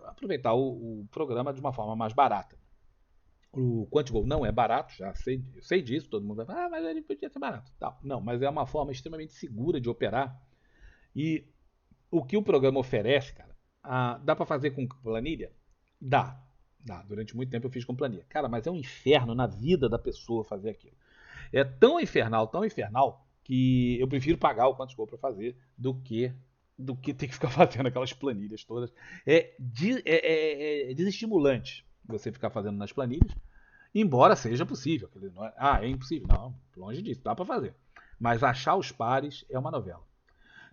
aproveitar o programa de uma forma mais barata. O QuantGo não é barato, já sei disso, todo mundo vai falar, mas ele podia ser barato. Tá, não, mas é uma forma extremamente segura de operar. E o que o programa oferece, cara, dá para fazer com planilha? Dá. Durante muito tempo eu fiz com planilha. Cara, mas é um inferno na vida da pessoa fazer aquilo. É tão infernal, que eu prefiro pagar o QuantGo para fazer do que ter que ficar fazendo aquelas planilhas todas. É desestimulante você ficar fazendo nas planilhas, Embora seja possível. Não é, é impossível. Não, longe disso, dá para fazer. Mas achar os pares é uma novela.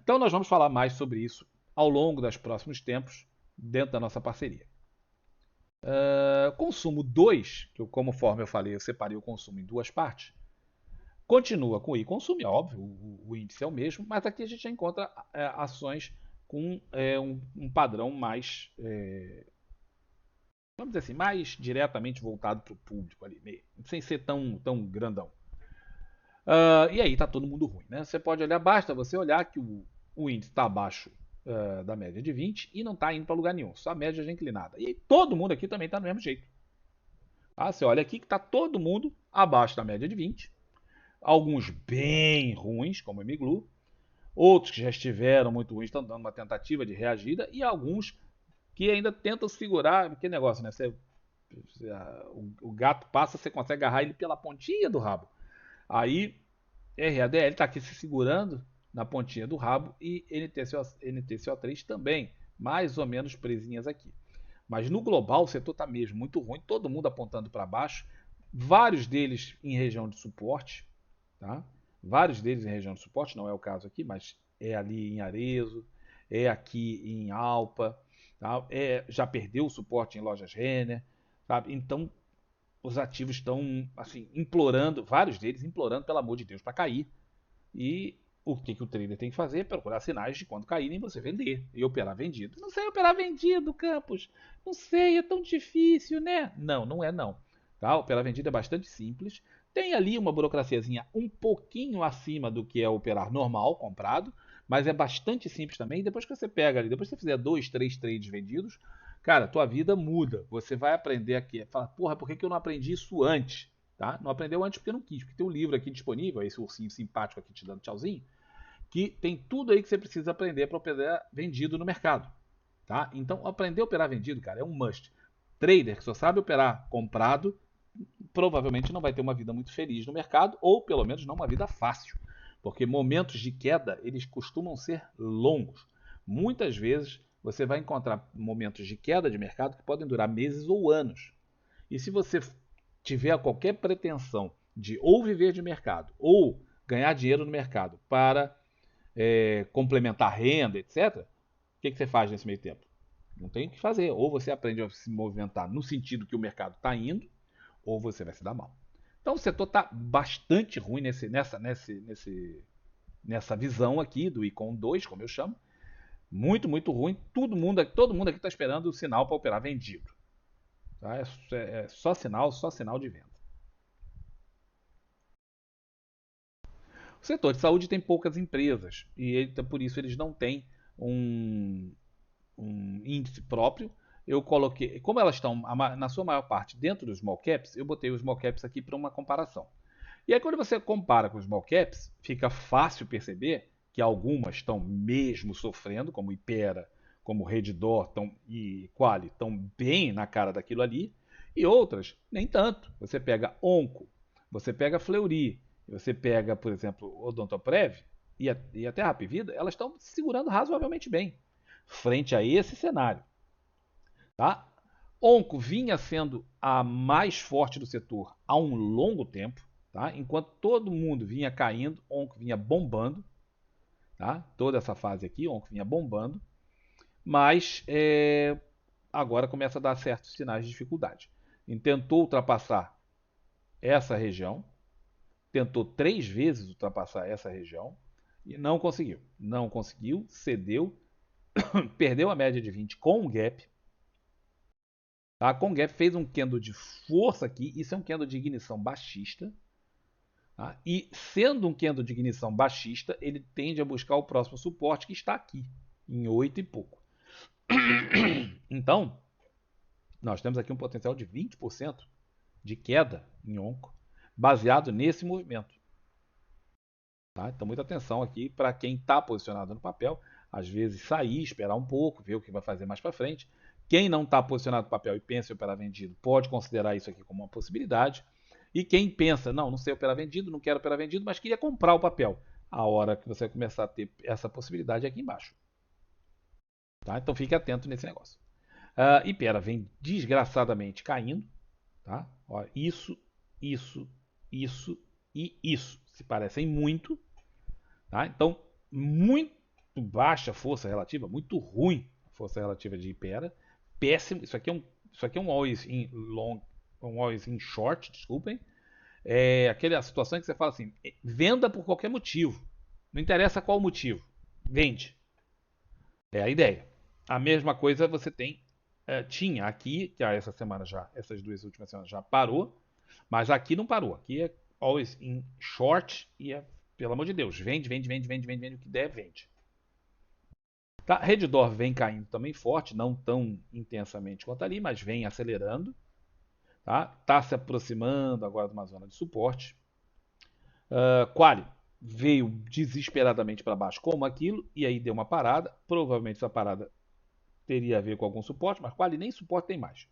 Então nós vamos falar mais sobre isso ao longo dos próximos tempos, dentro da nossa parceria. Consumo 2, que conforme eu falei, eu separei o consumo em duas partes, continua com o e-consumo, é óbvio, o índice é o mesmo, mas aqui a gente já encontra ações com um padrão mais, vamos dizer assim, mais diretamente voltado para o público ali, sem ser tão grandão. E aí tá todo mundo ruim, né? Você pode olhar, basta você olhar que o índice está abaixo da média de 20 e não está indo para lugar nenhum, só a média já inclinada. E todo mundo aqui também está do mesmo jeito. Tá? Você olha aqui que está todo mundo abaixo da média de 20, alguns bem ruins, como o Emiglu, outros que já estiveram muito ruins estão dando uma tentativa de reagida e alguns que ainda tentam segurar, que negócio, né? O gato passa, você consegue agarrar ele pela pontinha do rabo. Aí RADL está aqui se segurando na pontinha do rabo e NTCO3 também, mais ou menos presinhas aqui. Mas no global o setor está mesmo muito ruim, todo mundo apontando para baixo, vários deles em região de suporte, tá? Vários deles em região de suporte, não é o caso aqui, mas é ali em Arezzo, é aqui em Alpa, tá? Já perdeu o suporte em lojas Renner, sabe? Então os ativos estão assim implorando, vários deles implorando pelo amor de Deus para cair. E o que o trader tem que fazer é procurar sinais de quando caírem você vender e operar vendido. Não sei operar vendido, Campos. Não sei, é tão difícil, né? Não, não é não. Tá? Operar vendido é bastante simples. Tem ali uma burocraciazinha um pouquinho acima do que é operar normal, comprado, mas é bastante simples também. Depois que você pega ali, depois que você fizer 2, 3 trades vendidos, cara, tua vida muda. Você vai aprender aqui. Fala, porra, por que eu não aprendi isso antes? Tá? Não aprendeu antes porque não quis, porque tem um livro aqui disponível, esse ursinho simpático aqui te dando tchauzinho, que tem tudo aí que você precisa aprender para operar vendido no mercado. Tá? Então, aprender a operar vendido, cara, é um must. Trader que só sabe operar comprado, provavelmente não vai ter uma vida muito feliz no mercado, ou pelo menos não uma vida fácil. Porque momentos de queda, eles costumam ser longos. Muitas vezes você vai encontrar momentos de queda de mercado que podem durar meses ou anos. E se você tiver qualquer pretensão de ou viver de mercado ou ganhar dinheiro no mercado para complementar renda, etc., o que você faz nesse meio tempo? Não tem o que fazer. Ou você aprende a se movimentar no sentido que o mercado está indo, ou você vai se dar mal. Então o setor está bastante ruim nessa visão aqui do Icon 2, como eu chamo. Muito, muito ruim. Todo mundo aqui está esperando o sinal para operar vendido. Tá? É só sinal de venda. O setor de saúde tem poucas empresas e por isso eles não têm um, um índice próprio. Eu coloquei, como elas estão na sua maior parte dentro dos small caps, eu botei os small caps aqui para uma comparação. E aí quando você compara com os small caps, fica fácil perceber que algumas estão mesmo sofrendo, como Ipera, como Redditor e Quali, estão bem na cara daquilo ali, e outras nem tanto. Você pega Onco, você pega Fleury, você pega, por exemplo, Odontoprev e até a Rapvida, elas estão se segurando razoavelmente bem frente a esse cenário. Tá? Onco vinha sendo a mais forte do setor há um longo tempo, tá? Enquanto todo mundo vinha caindo, Onco vinha bombando, tá? Toda essa fase aqui, Onco vinha bombando, mas agora começa a dar certos sinais de dificuldade. E tentou ultrapassar essa região, tentou 3 vezes ultrapassar essa região e não conseguiu. Não conseguiu, cedeu, perdeu a média de 20 com um gap. Tá? A Congap fez um candle de força aqui, isso é um candle de ignição baixista. Tá? E sendo um candle de ignição baixista, ele tende a buscar o próximo suporte que está aqui, em 8 e pouco. Então, nós temos aqui um potencial de 20% de queda em Onco, baseado nesse movimento. Tá? Então, muita atenção aqui para quem está posicionado no papel. Às vezes, sair, esperar um pouco, ver o que vai fazer mais para frente. Quem não está posicionado no papel e pensa em operar vendido, pode considerar isso aqui como uma possibilidade. E quem pensa, não sei operar vendido, não quero operar vendido, mas queria comprar o papel. A hora que você começar a ter essa possibilidade é aqui embaixo. Tá? Então fique atento nesse negócio. Ipera vem desgraçadamente caindo. Tá? Ó, isso, isso e isso se parecem muito, tá? Então, muito baixa força relativa, muito ruim a força relativa de Ipera, péssimo. Isso aqui é um always in long, um always in short, desculpem. É aquela situação que você fala assim, venda por qualquer motivo. Não interessa qual o motivo. Vende. É a ideia. A mesma coisa você tem, tinha aqui, que essa semana já, essas duas últimas semanas já parou, mas aqui não parou. Aqui é always in short e pelo amor de Deus, vende, vende, vende, vende, vende, vende o que der, vende. Tá? Redditor vem caindo também forte, não tão intensamente quanto ali, mas vem acelerando. Tá se aproximando agora de uma zona de suporte. Quali veio desesperadamente para baixo como aquilo e aí deu uma parada. Provavelmente essa parada teria a ver com algum suporte, mas Quali nem suporte tem mais.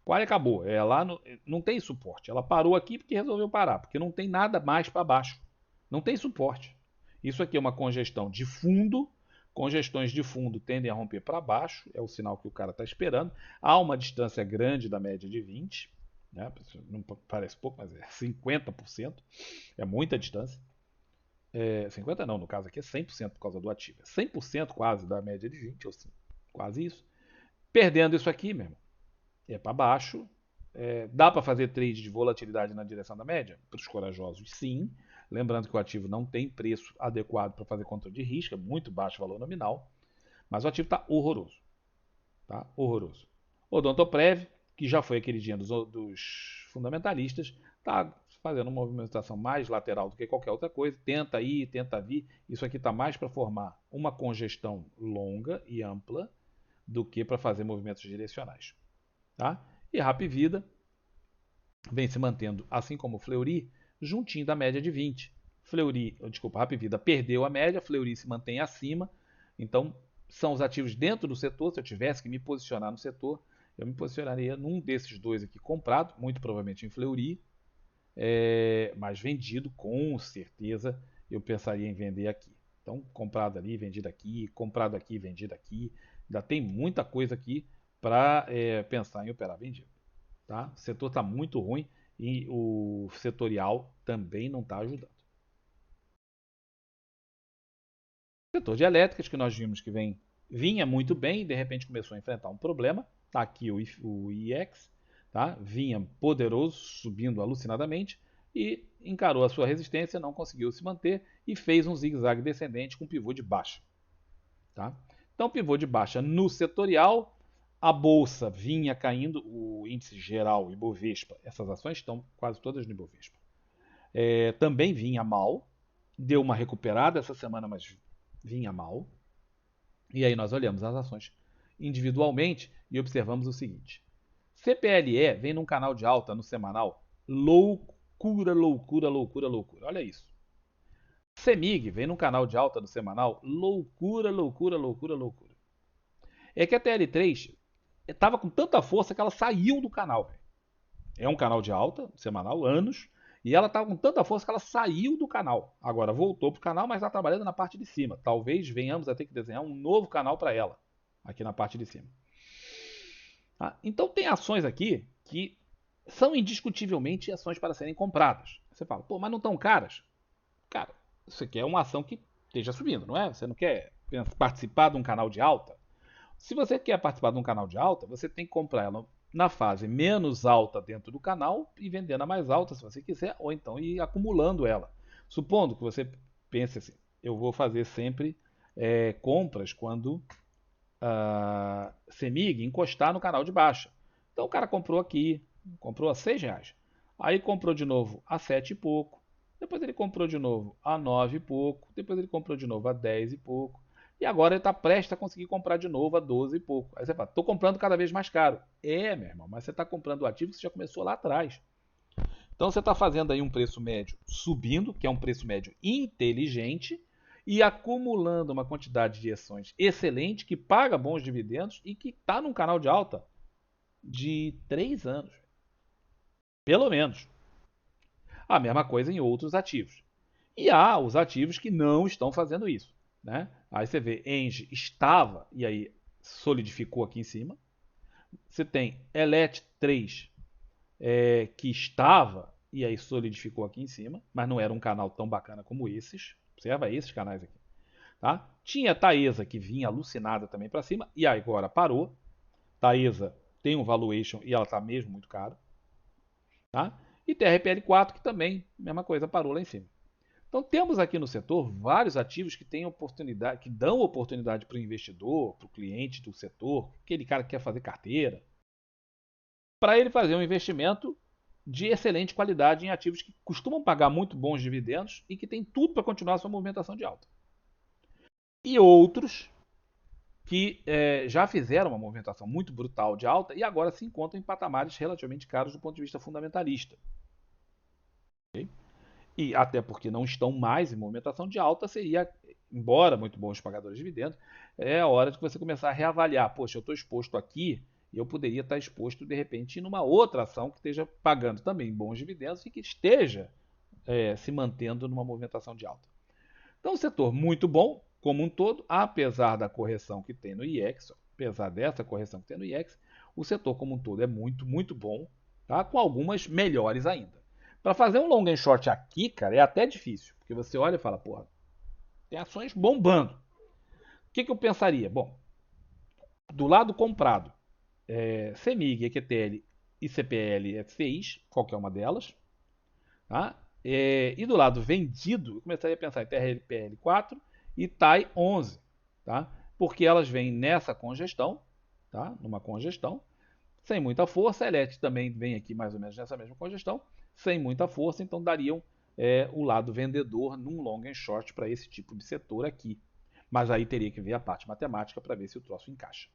Quali acabou, ela não tem suporte. Ela parou aqui porque resolveu parar, porque não tem nada mais para baixo. Não tem suporte. Isso aqui é uma congestão de fundo. Congestões de fundo tendem a romper para baixo, é o sinal que o cara está esperando. Há uma distância grande da média de 20, né? Não parece pouco, mas é 50%. É muita distância. 50 não, no caso aqui é 100% por causa do ativo. É 100% quase da média de 20, ou sim, quase isso. Perdendo isso aqui, mesmo, é para baixo. Dá para fazer trade de volatilidade na direção da média? Para os corajosos, sim. Lembrando que o ativo não tem preço adequado para fazer controle de risco, é muito baixo o valor nominal. Mas o ativo está horroroso. Tá? Horroroso. Odontoprev, que já foi a queridinha dos fundamentalistas, está fazendo uma movimentação mais lateral do que qualquer outra coisa. Tenta ir, tenta vir. Isso aqui está mais para formar uma congestão longa e ampla do que para fazer movimentos direcionais. Tá? E Rapvida vem se mantendo, assim como o Fleury, juntinho da média de 20. Rapvida perdeu a média, Fleury se mantém acima. Então, são os ativos dentro do setor. Se eu tivesse que me posicionar no setor, eu me posicionaria num desses dois aqui comprado, muito provavelmente em Fleury, mas vendido com certeza eu pensaria em vender aqui. Então, comprado ali, vendido aqui, comprado aqui, vendido aqui. Ainda tem muita coisa aqui para pensar em operar vendido. Tá? O setor está muito ruim e o setorial também não está ajudando. O setor de elétricas, que nós vimos que vinha muito bem e de repente começou a enfrentar um problema. Está aqui o IEX, tá? Vinha poderoso, subindo alucinadamente e encarou a sua resistência, não conseguiu se manter e fez um zigue-zague descendente com pivô de baixa. Tá? Então, pivô de baixa no setorial, a bolsa vinha caindo, o índice geral, Ibovespa, essas ações estão quase todas no Ibovespa. Também vinha mal, deu uma recuperada essa semana, mas vinha mal. E aí nós olhamos as ações individualmente e observamos o seguinte: CPLE vem num canal de alta no semanal, loucura, loucura, loucura, loucura. Olha isso. CEMIG vem num canal de alta no semanal, loucura, loucura, loucura, loucura. É que a TL3 estava com tanta força que ela saiu do canal. É um canal de alta semanal, anos, e ela estava com tanta força que ela saiu do canal. Agora voltou para o canal, mas está trabalhando na parte de cima. Talvez venhamos a ter que desenhar um novo canal para ela, aqui na parte de cima. Então tem ações aqui que são indiscutivelmente ações para serem compradas. Você fala, pô, mas não estão caras? Cara, isso aqui é uma ação que esteja subindo, não é? Você não quer participar de um canal de alta? Se você quer participar de um canal de alta, você tem que comprar ela na fase menos alta dentro do canal e vender na mais alta se você quiser, ou então ir acumulando ela. Supondo que você pense assim, eu vou fazer sempre compras quando a CEMIG encostar no canal de baixa. Então o cara comprou aqui, comprou a R$ 6. Aí comprou de novo a 7 e pouco. Depois ele comprou de novo a 9 e pouco. Depois ele comprou de novo a 10 e pouco. E agora ele está prestes a conseguir comprar de novo a 12 e pouco. Aí você fala, estou comprando cada vez mais caro. Meu irmão, mas você está comprando o ativo que você já começou lá atrás. Então você está fazendo aí um preço médio subindo, que é um preço médio inteligente, e acumulando uma quantidade de ações excelente, que paga bons dividendos e que está num canal de alta de 3 anos. Pelo menos. A mesma coisa em outros ativos. E há os ativos que não estão fazendo isso. Né? Aí você vê, Engie estava, e aí solidificou aqui em cima. Você tem Elet 3, que estava, e aí solidificou aqui em cima, mas não era um canal tão bacana como esses. Observa esses canais aqui. Tá? Tinha a Taesa que vinha alucinada também para cima, e agora parou. Taesa tem um valuation e ela está mesmo muito cara. Tá? E TRPL4 que também, mesma coisa, parou lá em cima. Então temos aqui no setor vários ativos que têm oportunidade, que dão oportunidade para o investidor, para o cliente do setor, aquele cara que quer fazer carteira, para ele fazer um investimento de excelente qualidade em ativos que costumam pagar muito bons dividendos e que tem tudo para continuar a sua movimentação de alta. E outros que já fizeram uma movimentação muito brutal de alta e agora se encontram em patamares relativamente caros do ponto de vista fundamentalista. Okay? E até porque não estão mais em movimentação de alta, seria, embora muito bons pagadores de dividendos, é a hora de você começar a reavaliar. Poxa, eu estou exposto aqui e eu poderia estar exposto, de repente, numa outra ação que esteja pagando também bons dividendos e que esteja se mantendo numa movimentação de alta. Então, um setor muito bom, como um todo, apesar da correção que tem no IEX, apesar dessa correção que tem no IEX, o setor como um todo é muito, muito bom, tá? Com algumas melhores ainda. Para fazer um long and short aqui, cara, é até difícil, porque você olha e fala, porra, tem ações bombando. O que eu pensaria? Bom, do lado comprado, CEMIG, EQTL e CPL F6, qualquer uma delas, tá? E do lado vendido, eu começaria a pensar em TRPL4 e TAI 11, tá? Porque elas vêm nessa congestão, tá? Numa congestão, sem muita força. A ELET também vem aqui mais ou menos nessa mesma congestão, sem muita força, então dariam o lado vendedor num long and short para esse tipo de setor aqui. Mas aí teria que ver a parte matemática para ver se o troço encaixa.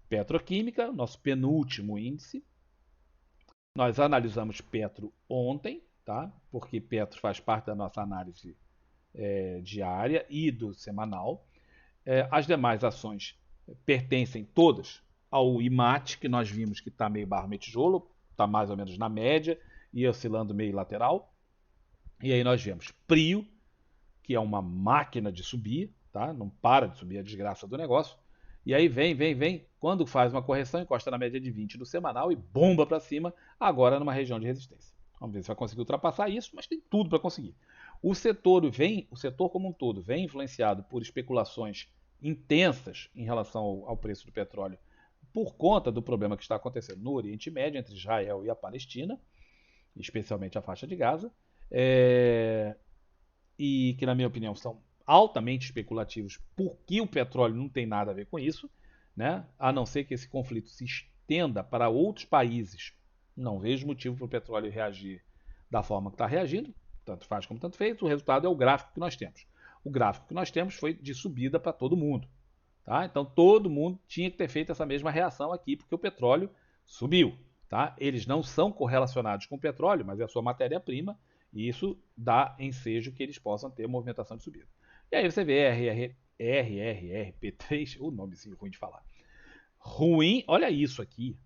Petroquímica, nosso penúltimo índice. Nós analisamos Petro ontem, tá? Porque Petro faz parte da nossa análise diária e do semanal. As demais ações pertencem todas ao IMAT, que nós vimos que está meio barro, meio tijolo, está mais ou menos na média e oscilando meio lateral. E aí nós vemos Prio, que é uma máquina de subir, tá? Não para de subir a desgraça do negócio. E aí vem. Quando faz uma correção, encosta na média de 20 do semanal e bomba para cima, agora numa região de resistência. Vamos ver se vai conseguir ultrapassar isso, mas tem tudo para conseguir. O setor como um todo vem influenciado por especulações intensas em relação ao preço do petróleo por conta do problema que está acontecendo no Oriente Médio entre Israel e a Palestina, especialmente a faixa de Gaza, e que na minha opinião são altamente especulativos, porque o petróleo não tem nada a ver com isso, né? A não ser que esse conflito se estenda para outros países. Não vejo motivo para o petróleo reagir da forma que está reagindo, tanto faz como tanto fez. O resultado é o gráfico que nós temos. O gráfico que nós temos foi de subida para todo mundo. Tá? Então todo mundo tinha que ter feito essa mesma reação aqui, porque o petróleo subiu. Tá? Eles não são correlacionados com o petróleo, mas é a sua matéria-prima, e isso dá ensejo que eles possam ter movimentação de subida. E aí você vê RRRP3, o nomezinho ruim de falar. Ruim, olha isso aqui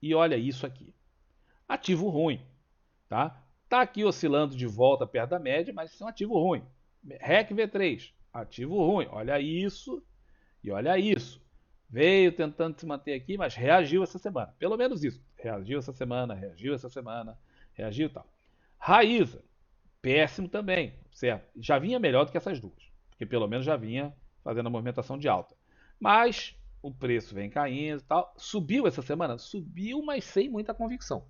e olha isso aqui. Ativo ruim, tá? Tá aqui oscilando de volta perto da média, mas isso é um ativo ruim. REC V3, ativo ruim. Olha isso e olha isso. Veio tentando se manter aqui, mas reagiu essa semana. Pelo menos isso. Reagiu essa semana, reagiu e tal. Raíza, péssimo também, certo? Já vinha melhor do que essas duas, porque pelo menos já vinha fazendo a movimentação de alta. Mas o preço vem caindo e tal. Subiu essa semana? Subiu, mas sem muita convicção.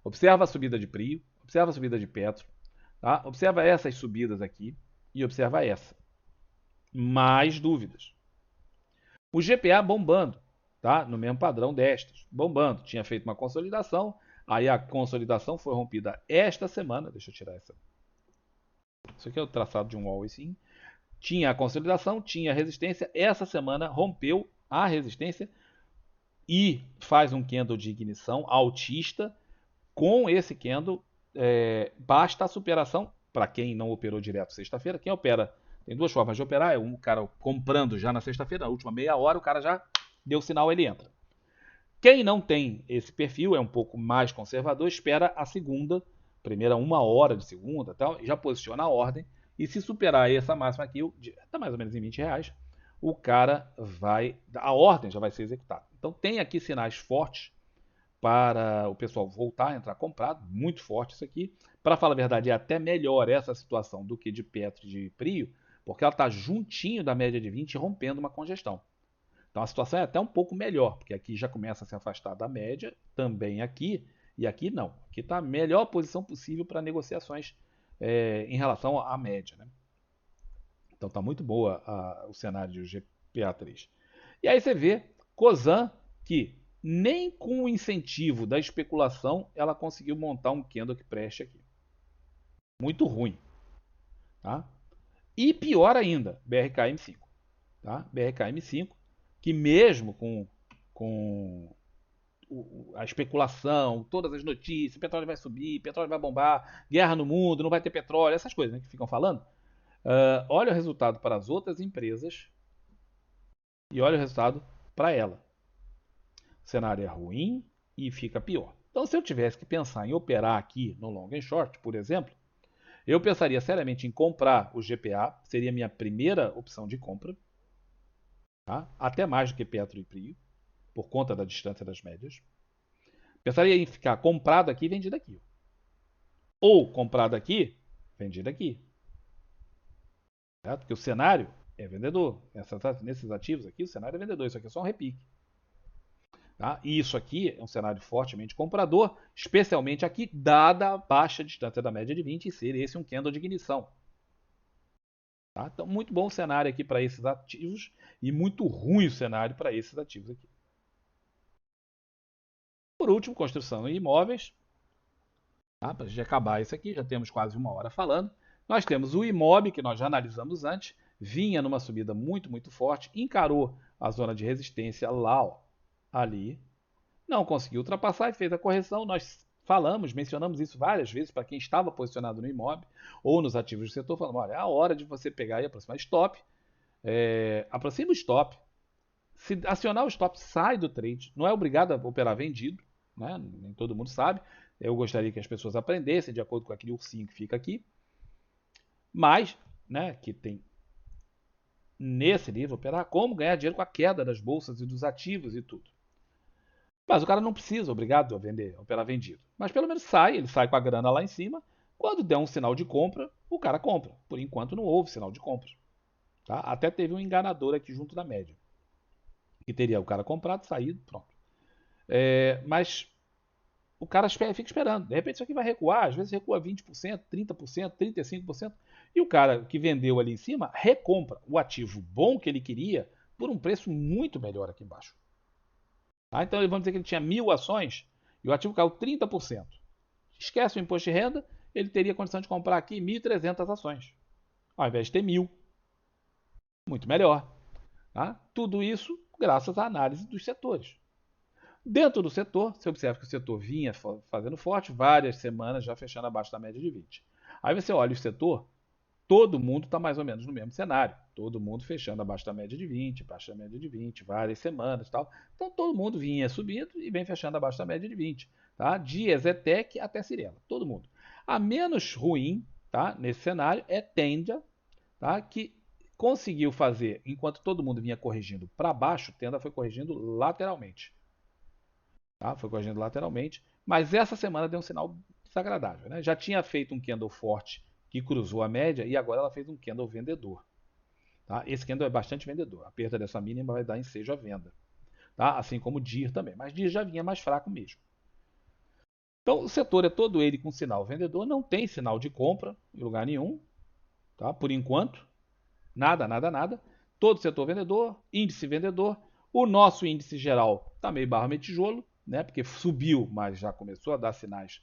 Observa a subida de Prio, observa a subida de Petro, tá? Observa essas subidas aqui e observa essa. Mais dúvidas. O GPA bombando, tá? No mesmo padrão destas, bombando. Tinha feito uma consolidação, aí a consolidação foi rompida esta semana. Deixa eu tirar essa. Isso aqui é o traçado de um always sim. Tinha a consolidação, tinha a resistência. Essa semana rompeu a resistência e faz um candle de ignição altista. Com esse candle, basta a superação. Para quem não operou direto sexta-feira, quem opera tem duas formas de operar. É um cara comprando já na sexta-feira, na última meia hora, o cara já deu sinal, ele entra. Quem não tem esse perfil, é um pouco mais conservador, espera a segunda, primeira uma hora de segunda, tal, já posiciona a ordem. E se superar essa máxima aqui, está mais ou menos em R$20, o cara vai, a ordem já vai ser executada. Então tem aqui sinais fortes para o pessoal voltar a entrar comprado, muito forte isso aqui. Para falar a verdade, é até melhor essa situação do que de Petro e de Prio, porque ela está juntinho da média de 20 rompendo uma congestão. Então a situação é até um pouco melhor, porque aqui já começa a se afastar da média, também aqui, e aqui não. Aqui está a melhor posição possível para negociações em relação à média. Né? Então está muito boa o cenário de GPA3. E aí você vê Cosan que nem com o incentivo da especulação ela conseguiu montar um candle que preste aqui. Muito ruim. Tá? E pior ainda, BRKM5. Tá? BRKM5, que mesmo com a especulação, todas as notícias, petróleo vai subir, petróleo vai bombar, guerra no mundo, não vai ter petróleo, essas coisas, né, que ficam falando. Olha o resultado para as outras empresas e olha o resultado para ela. O cenário é ruim e fica pior. Então, se eu tivesse que pensar em operar aqui no long and short, por exemplo, eu pensaria seriamente em comprar o GPA, seria a minha primeira opção de compra, tá? Até mais do que Petro e Prio, por conta da distância das médias. Pensaria em ficar comprado aqui e vendido aqui. Ou comprado aqui, vendido aqui. Certo? Porque o cenário é vendedor. Nesses ativos aqui, o cenário é vendedor. Isso aqui é só um repique. Tá? E isso aqui é um cenário fortemente comprador, especialmente aqui, dada a baixa distância da média de 20 e ser esse um candle de ignição. Tá? Então, muito bom o cenário aqui para esses ativos e muito ruim o cenário para esses ativos aqui. Por último, construção e imóveis. Tá? Para a gente acabar isso aqui, já temos quase uma hora falando. Nós temos o Imob, que nós já analisamos antes, vinha numa subida muito, muito forte, encarou a zona de resistência lá, ó, ali, não conseguiu ultrapassar e fez a correção. Nós falamos, mencionamos isso várias vezes para quem estava posicionado no Imob ou nos ativos do setor, falando, olha, é a hora de você pegar e aproximar stop, aproxima o stop, se acionar o stop, sai do trade, não é obrigado a operar vendido, né? Nem todo mundo sabe. Eu gostaria que as pessoas aprendessem de acordo com aquele ursinho que fica aqui, mas, né, que tem nesse livro operar como ganhar dinheiro com a queda das bolsas e dos ativos e tudo. Mas o cara não precisa, obrigado a vender, a operar vendido. Mas pelo menos sai, ele sai com a grana lá em cima. Quando der um sinal de compra, o cara compra. Por enquanto não houve sinal de compra. Tá? Até teve um enganador aqui junto da média. Que teria o cara comprado, saído, pronto. Mas o cara fica esperando. De repente isso aqui vai recuar, às vezes recua 20%, 30%, 35%. E o cara que vendeu ali em cima recompra o ativo bom que ele queria por um preço muito melhor aqui embaixo. Tá? Então vamos dizer que ele tinha 1.000 ações e o ativo caiu 30%. Esquece o imposto de renda, ele teria condição de comprar aqui 1.300 ações, ao invés de ter 1.000. Muito melhor. Tá? Tudo isso graças à análise dos setores. Dentro do setor, você observa que o setor vinha fazendo forte, várias semanas já fechando abaixo da média de 20. Aí você olha o setor, todo mundo está mais ou menos no mesmo cenário. Todo mundo fechando abaixo da média de 20, abaixo da média de 20, várias semanas e tal. Então todo mundo vinha subindo e vem fechando abaixo da média de 20. Tá? De Ezetec até Cirela, todo mundo. A menos ruim, tá, nesse cenário é Tenda, tá, que conseguiu fazer, enquanto todo mundo vinha corrigindo para baixo, Tenda foi corrigindo lateralmente. Tá? Foi corrigindo lateralmente, mas essa semana deu um sinal desagradável. Né? Já tinha feito um candle forte que cruzou a média e agora ela fez um candle vendedor. Tá? Esse candle é bastante vendedor. A perda dessa mínima vai dar ensejo à venda. Tá? Assim como o DIR também. Mas DIR já vinha mais fraco mesmo. Então o setor é todo ele com sinal vendedor. Não tem sinal de compra em lugar nenhum. Tá? Por enquanto. Nada, nada, nada. Todo setor vendedor. Índice vendedor. O nosso índice geral está meio barro meio tijolo. Né? Porque subiu, mas já começou a dar sinais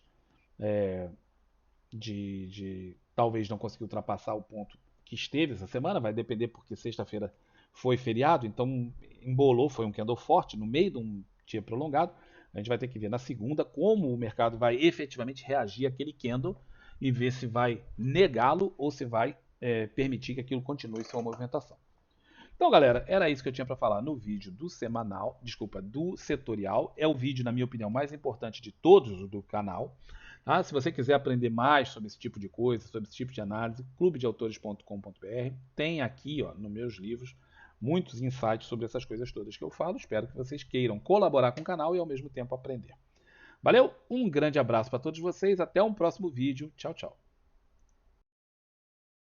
de talvez não conseguir ultrapassar o ponto que esteve essa semana, vai depender porque sexta-feira foi feriado, então embolou, foi um candle forte no meio de um dia prolongado. A gente vai ter que ver na segunda como o mercado vai efetivamente reagir àquele candle e ver se vai negá-lo ou se vai permitir que aquilo continue sua movimentação. Então, galera, era isso que eu tinha para falar no vídeo do semanal, desculpa, do setorial. É o vídeo, na minha opinião, mais importante de todos do canal. Tá? Se você quiser aprender mais sobre esse tipo de coisa, sobre esse tipo de análise, clubedeautores.com.br, tem aqui, ó, nos meus livros, muitos insights sobre essas coisas todas que eu falo. Espero que vocês queiram colaborar com o canal e ao mesmo tempo aprender. Valeu, um grande abraço para todos vocês, até um próximo vídeo. Tchau, tchau.